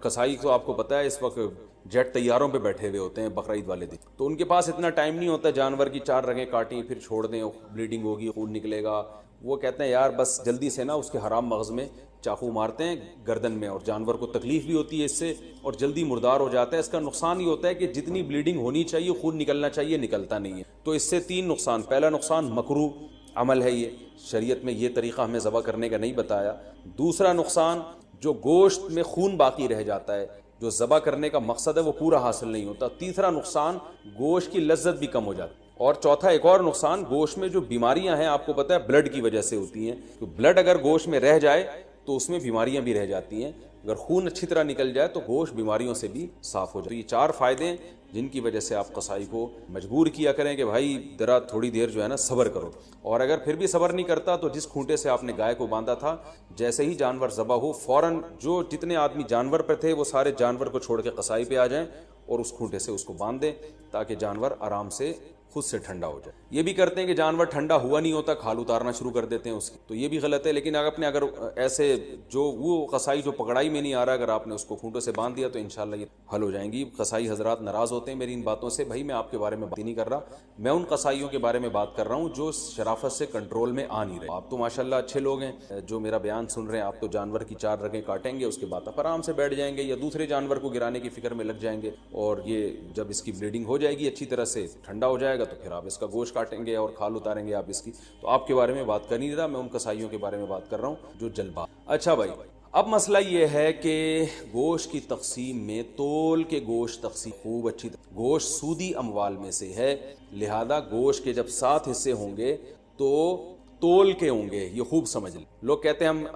Speaker 2: قصائی تو آپ کو پتہ ہے اس وقت جیٹ طیاروں پہ بیٹھے ہوئے ہوتے ہیں بقرعید والے دن، تو ان کے پاس اتنا ٹائم نہیں ہوتا جانور کی 4 رگیں کاٹیں پھر چھوڑ دیں، بلیڈنگ ہوگی، خون نکلے گا۔ وہ کہتے ہیں یار بس جلدی سے نا اس کے حرام مغز میں چاقو مارتے ہیں گردن میں، اور جانور کو تکلیف بھی ہوتی ہے اس سے اور جلدی مردار ہو جاتا ہے۔ اس کا نقصان یہ ہوتا ہے کہ جتنی بلیڈنگ ہونی چاہیے، خون نکلنا چاہیے، نکلتا نہیں ہے۔ تو اس سے 3 نقصان۔ پہلا نقصان مکروہ عمل ہے، یہ شریعت میں یہ طریقہ ہمیں ذبح کرنے کا نہیں بتایا۔ دوسرا نقصان، جو گوشت میں خون باقی رہ جاتا ہے، جو ذبح کرنے کا مقصد ہے وہ پورا حاصل نہیں ہوتا۔ تیسرا نقصان، گوشت کی لذت بھی کم ہو جاتی ہے۔ اور چوتھا ایک اور نقصان، گوشت میں جو بیماریاں ہیں آپ کو پتہ ہے بلڈ کی وجہ سے ہوتی ہیں، تو بلڈ اگر گوشت میں رہ جائے تو اس میں بیماریاں بھی رہ جاتی ہیں۔ اگر خون اچھی طرح نکل جائے تو گوشت بیماریوں سے بھی صاف ہو جائے۔ تو یہ 4 فائدے ہیں جن کی وجہ سے آپ قصائی کو مجبور کیا کریں کہ بھائی ذرا تھوڑی دیر جو ہے نا صبر کرو، اور اگر پھر بھی صبر نہیں کرتا تو جس کھونٹے سے آپ نے گائے کو باندھا تھا، جیسے ہی جانور ذبح ہو فوراً جو جتنے آدمی جانور پہ تھے وہ سارے جانور کو چھوڑ کے قصائی پہ آ جائیں اور اس کھونٹے سے اس کو باندھ دیں تاکہ جانور آرام سے خود سے ٹھنڈا ہو جائے۔ یہ بھی کرتے ہیں کہ جانور ٹھنڈا ہوا نہیں ہوتا، کھال اتارنا شروع کر دیتے ہیں اس کی، تو یہ بھی غلط ہے۔ لیکن اگر ایسے جو وہ قصائی جو پکڑائی میں نہیں آ رہا، اگر آپ نے اس کو کھونٹوں سے باندھ دیا تو انشاءاللہ یہ حل ہو جائیں گی۔ قصائی حضرات ناراض ہوتے ہیں میری ان باتوں سے، بھائی میں آپ کے بارے میں بات نہیں کر رہا، میں ان قصائیوں کے بارے میں بات کر رہا ہوں جو شرافت سے کنٹرول میں آ نہیں رہے۔ آپ تو ماشاءاللہ اچھے لوگ ہیں جو میرا بیان سن رہے ہیں، آپ تو جانور کی 4 رگیں کاٹیں گے، اس کے بعد آپ آرام سے بیٹھ جائیں گے یا دوسرے جانور کو گرانے کی فکر میں لگ جائیں گے، اور یہ جب اس کی بلیڈنگ ہو جائے گی اچھی طرح سے، ٹھنڈا ہو جائے گا تو پھر آپ اس کا گوشت کاٹیں گے اور کھال اتاریں گے آپ اس کی۔ تو آپ کے بارے میں بات کر نہیں رہا، میں ان قصائیوں کے بارے میں بات کر رہا ہوں جو جلبا۔ اچھا بھائی، اب مسئلہ یہ ہے کہ گوشت کی تقسیم میں تول کے گوشت تقسیم خوب اچھی گوشت سودی اموال میں سے ہے، لہذا گوشت کے جب 7 حصے ہوں گے تو تول کے ہوں گے، یہ خوب سمجھ لیں۔ لوگ کہتے ہیں ہم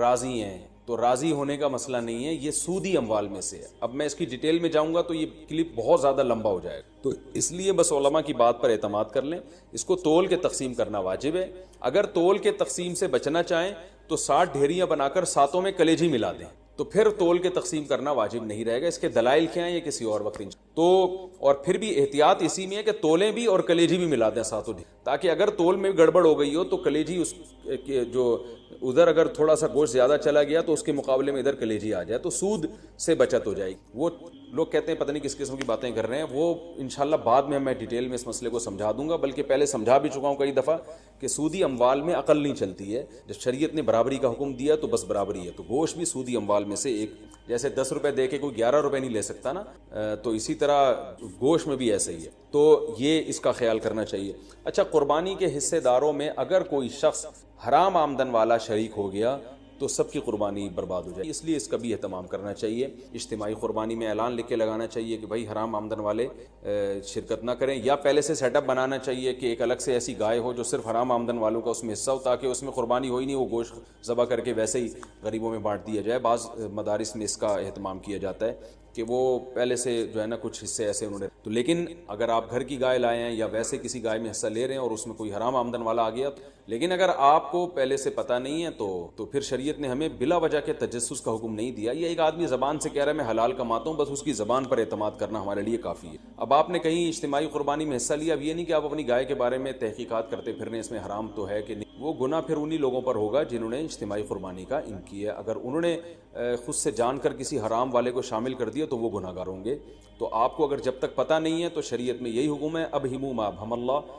Speaker 2: راضی ہیں، تو راضی ہونے کا مسئلہ نہیں ہے، یہ سودی اموال میں سے ہے۔ اب میں اس کی ڈیٹیل میں جاؤں گا تو یہ کلپ بہت زیادہ لمبا ہو جائے گا، تو اس لیے بس علماء کی بات پر اعتماد کر لیں۔ اس کو تول کے تقسیم کرنا واجب ہے۔ اگر تول کے تقسیم سے بچنا چاہیں تو 60 ڈھیریاں بنا کر 7 میں کلیجی ملا دیں، تو پھر تول کے تقسیم کرنا واجب نہیں رہے گا۔ اس کے دلائل کیا ہیں یہ کسی اور وقت تو، اور پھر بھی احتیاط اسی میں ہے کہ تولیں بھی اور کلیجی بھی ملا دیں 7 تاکہ اگر تول میں گڑبڑ ہو گئی ہو تو کلیجی اس جو ادھر اگر تھوڑا سا گوشت زیادہ چلا گیا تو اس کے مقابلے میں ادھر کلیجی آ جائے تو سود سے بچت ہو جائے گی۔ وہ لوگ کہتے ہیں پتہ نہیں کس قسم کی باتیں کر رہے ہیں، وہ انشاءاللہ بعد میں ڈیٹیل میں اس مسئلے کو سمجھا دوں گا، بلکہ پہلے سمجھا بھی چکا ہوں کئی دفعہ کہ سودی اموال میں عقل نہیں چلتی ہے۔ جب شریعت نے برابری کا حکم دیا تو بس برابری ہے، تو گوشت بھی سودی اموال میں سے ایک، جیسے 10 روپے دے کے کوئی 11 روپے نہیں لے سکتا نا، تو اسی طرح گوشت میں بھی ایسا ہی ہے، تو یہ اس کا خیال کرنا چاہیے۔ اچھا، قربانی کے حصے داروں میں اگر کوئی شخص حرام آمدن والا شریک ہو گیا تو سب کی قربانی برباد ہو جائے، اس لیے اس کا بھی اہتمام کرنا چاہیے۔ اجتماعی قربانی میں اعلان لکھ کے لگانا چاہیے کہ بھائی حرام آمدن والے شرکت نہ کریں، یا پہلے سے سیٹ اپ بنانا چاہیے کہ ایک الگ سے ایسی گائے ہو جو صرف حرام آمدن والوں کا اس میں حصہ ہو، تاکہ اس میں قربانی ہو ہی نہیں، وہ گوشت ذبح کر کے ویسے ہی غریبوں میں بانٹ دیا جائے۔ بعض مدارس میں اس کا اہتمام کیا جاتا ہے کہ وہ پہلے سے جو ہے نا کچھ حصے ایسے انہوں نے تو، لیکن اگر آپ گھر کی گائے لائے ہیں یا ویسے کسی گائے میں حصہ لے رہے ہیں اور اس میں کوئی حرام آمدن والا آ گیا، لیکن اگر آپ کو پہلے سے پتہ نہیں ہے تو پھر شریعت نے ہمیں بلا وجہ کے تجسس کا حکم نہیں دیا۔ یہ ایک آدمی زبان سے کہہ رہا ہے میں حلال کماتا ہوں، بس اس کی زبان پر اعتماد کرنا ہمارے لیے کافی ہے۔ اب آپ نے کہیں اجتماعی قربانی میں حصہ لیا، اب یہ نہیں کہ آپ اپنی گائے کے بارے میں تحقیقات کرتے پھرنے اس میں حرام تو ہے کہ نہیں، وہ گناہ پھر انہی لوگوں پر ہوگا جنہوں نے اجتماعی قربانی کا ان کیا۔ اگر انہوں نے خود سے جان کر کسی حرام والے کو شامل کر دیا تو وہ گناہ گار ہوں گے۔ تو آپ کو اگر جب تک پتہ نہیں ہے تو شریعت میں یہی حکم ہے، ابہموا ما ابہم اللہ،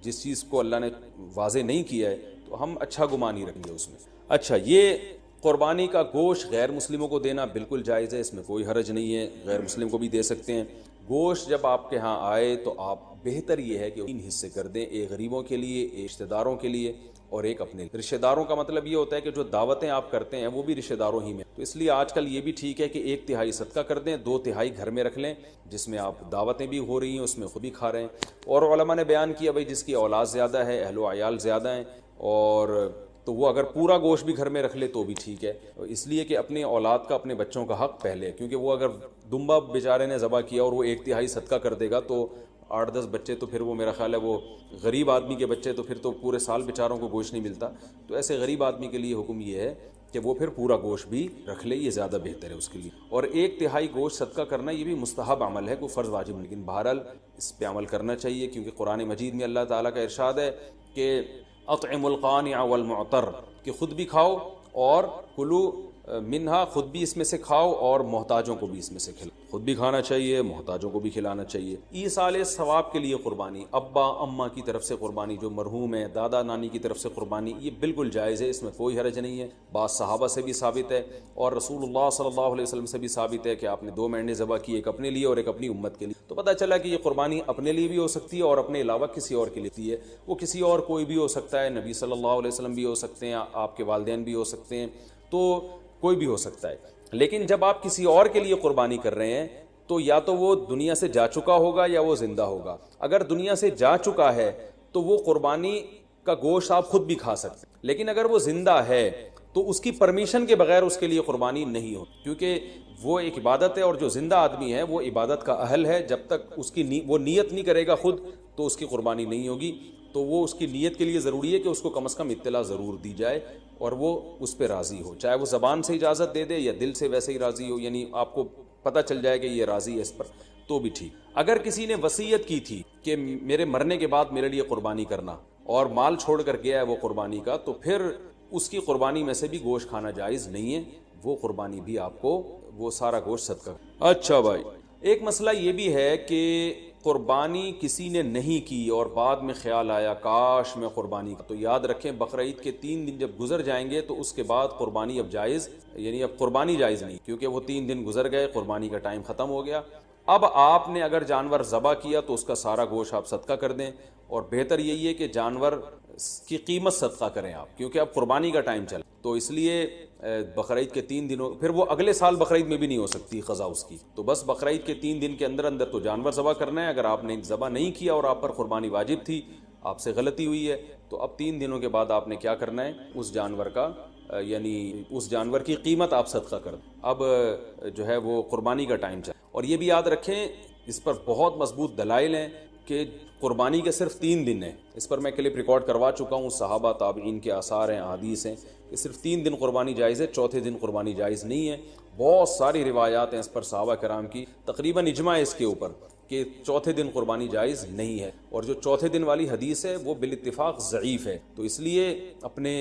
Speaker 2: جس چیز کو اللہ نے واضح نہیں کیا ہے تو ہم اچھا گمان ہی رکھیں گے اس میں۔ اچھا، یہ قربانی کا گوشت غیر مسلموں کو دینا بالکل جائز ہے، اس میں کوئی حرج نہیں ہے، غیر مسلم کو بھی دے سکتے ہیں۔ گوشت جب آپ کے ہاں آئے تو آپ بہتر یہ ہے کہ 3 حصے کر دیں، ایک غریبوں کے لیے، ایک رشتہ داروں کے لیے اور ایک اپنے. رشتہ داروں کا مطلب یہ ہوتا ہے کہ جو دعوتیں آپ کرتے ہیں وہ بھی رشتہ داروں ہی میں. تو اس لیے آج کل یہ بھی ٹھیک ہے کہ 1/3 صدقہ کر دیں, 2/3 گھر میں رکھ لیں, جس میں آپ دعوتیں بھی ہو رہی ہیں اس میں خود بھی کھا رہے ہیں. اور علماء نے بیان کیا بھائی جس کی اولاد زیادہ ہے, اہل و عیال زیادہ ہیں, اور تو وہ اگر پورا گوشت بھی گھر میں رکھ لے تو بھی ٹھیک ہے, اس لیے کہ اپنے اولاد کا, اپنے بچوں کا حق پہلے ہے. کیونکہ وہ اگر دمبا بیچارے نے ذبح کیا اور وہ 1/3 صدقہ کر دے گا تو 8-10 بچے, تو پھر وہ میرا خیال ہے وہ غریب آدمی کے بچے, تو پھر تو پورے سال بیچاروں کو گوشت نہیں ملتا. تو ایسے غریب آدمی کے لیے حکم یہ ہے کہ وہ پھر پورا گوشت بھی رکھ لے, یہ زیادہ بہتر ہے اس کے لیے. اور 1/3 گوشت صدقہ کرنا یہ بھی مستحب عمل ہے, کوئی فرض واجب نہیں, لیکن بہرحال اس پہ عمل کرنا چاہیے. کیونکہ قرآن مجید میں اللہ تعالیٰ کا ارشاد ہے کہ اطعموا القانع والمعتر, کہ خود بھی کھاؤ اور کلو منہا, خود بھی اس میں سے کھاؤ اور محتاجوں کو بھی اس میں سے کھلاؤ. خود بھی کھانا چاہیے, محتاجوں کو بھی کھلانا چاہیے. ایصال ثواب کے لیے قربانی, ابا اماں کی طرف سے قربانی, جو مرحوم ہے, دادا نانی کی طرف سے قربانی, یہ بالکل جائز ہے, اس میں کوئی حرج نہیں ہے. بعض صحابہ سے بھی ثابت ہے اور رسول اللہ صلی اللہ علیہ وسلم سے بھی ثابت ہے کہ آپ نے 2 مینڈے ذبح کی, ایک اپنے لیے اور ایک اپنی امت کے لیے. تو پتہ چلا کہ یہ قربانی اپنے لیے بھی ہو سکتی ہے اور اپنے علاوہ کسی اور کے لیے ہے. وہ کسی اور کوئی بھی ہو سکتا ہے, نبی صلی اللہ علیہ وسلم بھی ہو سکتے ہیں, آپ کے والدین بھی ہو سکتے ہیں, تو کوئی بھی ہو سکتا ہے. لیکن جب آپ کسی اور کے لیے قربانی کر رہے ہیں تو یا تو وہ دنیا سے جا چکا ہوگا یا وہ زندہ ہوگا. اگر دنیا سے جا چکا ہے تو وہ قربانی کا گوشت آپ خود بھی کھا سکتے ہیں, لیکن اگر وہ زندہ ہے تو اس کی پرمیشن کے بغیر اس کے لیے قربانی نہیں ہو, کیونکہ وہ ایک عبادت ہے اور جو زندہ آدمی ہے وہ عبادت کا اہل ہے. جب تک اس کی وہ نیت نہیں کرے گا خود تو اس کی قربانی نہیں ہوگی. تو وہ اس کی نیت کے لیے ضروری ہے کہ اس کو کم از کم اطلاع ضرور دی جائے اور وہ اس پہ راضی ہو, چاہے وہ زبان سے اجازت دے دے یا دل سے ویسے ہی راضی ہو, یعنی آپ کو پتہ چل جائے کہ یہ راضی ہے اس پر, تو بھی ٹھیک. اگر کسی نے وصیت کی تھی کہ میرے مرنے کے بعد میرے لیے قربانی کرنا اور مال چھوڑ کر گیا ہے وہ قربانی کا, تو پھر اس کی قربانی میں سے بھی گوشت کھانا جائز نہیں ہے, وہ قربانی بھی آپ کو وہ سارا گوشت صدقہ. اچھا بھائی, ایک مسئلہ یہ بھی ہے کہ قربانی کسی نے نہیں کی اور بعد میں خیال آیا کاش میں قربانی کا, تو یاد رکھیں بقرعید کے 3 دن جب گزر جائیں گے تو اس کے بعد قربانی اب جائز, یعنی اب قربانی جائز نہیں, کیونکہ وہ 3 دن گزر گئے, قربانی کا ٹائم ختم ہو گیا. اب آپ نے اگر جانور ذبح کیا تو اس کا سارا گوشت آپ صدقہ کر دیں, اور بہتر یہی ہے کہ جانور کی قیمت صدقہ کریں آپ, کیونکہ اب قربانی کا ٹائم چلا. تو اس لیے بقرعید کے 3 دنوں, پھر وہ اگلے سال بقرعید میں بھی نہیں ہو سکتی قضا اس کی, تو بس بقرعید کے 3 دن کے اندر اندر تو جانور ذبح کرنا ہے. اگر آپ نے ذبح نہیں کیا اور آپ پر قربانی واجب تھی, آپ سے غلطی ہوئی ہے, تو اب 3 دنوں کے بعد آپ نے کیا کرنا ہے, اس جانور کا یعنی اس جانور کی قیمت آپ صدقہ کر دیں. اب جو ہے وہ قربانی کا ٹائم چلا. اور یہ بھی یاد رکھیں, اس پر بہت مضبوط دلائل ہیں کہ قربانی کے صرف 3 دن ہیں. اس پر میں کلپ ریکارڈ کروا چکا ہوں, صحابہ تابعین کے آثار ہیں, احادیث ہیں کہ صرف 3 دن قربانی جائز ہے, چوتھے دن قربانی جائز نہیں ہے. بہت ساری روایات ہیں اس پر صحابہ کرام کی, تقریباً اجماع ہے اس کے اوپر کہ چوتھے دن قربانی جائز نہیں ہے. اور جو چوتھے دن والی حدیث ہے وہ بالاتفاق ضعیف ہے. تو اس لیے اپنے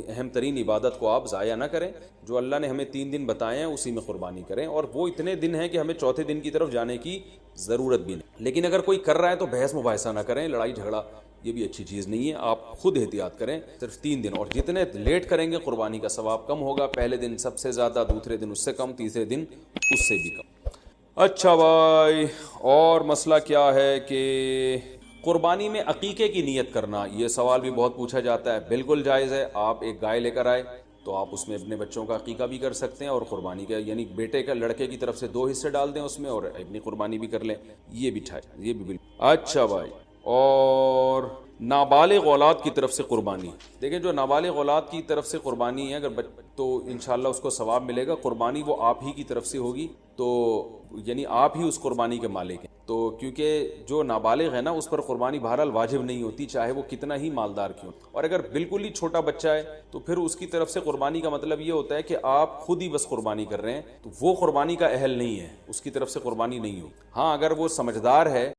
Speaker 2: اہم ترین عبادت کو آپ ضائع نہ کریں, جو اللہ نے ہمیں 3 دن بتائے ہیں اسی میں قربانی کریں, اور وہ اتنے دن ہیں کہ ہمیں چوتھے دن کی طرف جانے کی ضرورت بھی نہیں. لیکن اگر کوئی کر رہا ہے تو بحث مباحثہ نہ کریں, لڑائی جھگڑا یہ بھی اچھی چیز نہیں ہے. آپ خود احتیاط کریں, صرف 3 دن, اور جتنے لیٹ کریں گے قربانی کا ثواب کم ہوگا. پہلے دن سب سے زیادہ, دوسرے دن اس سے کم, تیسرے دن اس سے بھی کم. اچھا بھائی, اور مسئلہ کیا ہے کہ قربانی میں عقیقے کی نیت کرنا, یہ سوال بھی بہت پوچھا جاتا ہے. بالکل جائز ہے. آپ ایک گائے لے کر آئے تو آپ اس میں اپنے بچوں کا عقیقہ بھی کر سکتے ہیں, اور قربانی کا یعنی بیٹے کا, لڑکے کی طرف سے 2 حصے ڈال دیں اس میں, اور اپنی قربانی بھی کر لیں. یہ بھی یہ بھی بالکل. اچھا بھائی, اور نابالغ اولاد کی طرف سے قربانی, دیکھیں جو نابالغ اولاد کی طرف سے قربانی ہے اگر تو انشاءاللہ اس کو ثواب ملے گا. قربانی وہ آپ ہی کی طرف سے ہوگی, تو یعنی آپ ہی اس قربانی کے مالک ہیں. تو کیونکہ جو نابالغ ہے نا اس پر قربانی بہرحال واجب نہیں ہوتی, چاہے وہ کتنا ہی مالدار کیوں. اور اگر بالکل ہی چھوٹا بچہ ہے تو پھر اس کی طرف سے قربانی کا مطلب یہ ہوتا ہے کہ آپ خود ہی بس قربانی کر رہے ہیں, تو وہ قربانی کا اہل نہیں ہے, اس کی طرف سے قربانی نہیں ہوگی. ہاں اگر وہ سمجھدار ہے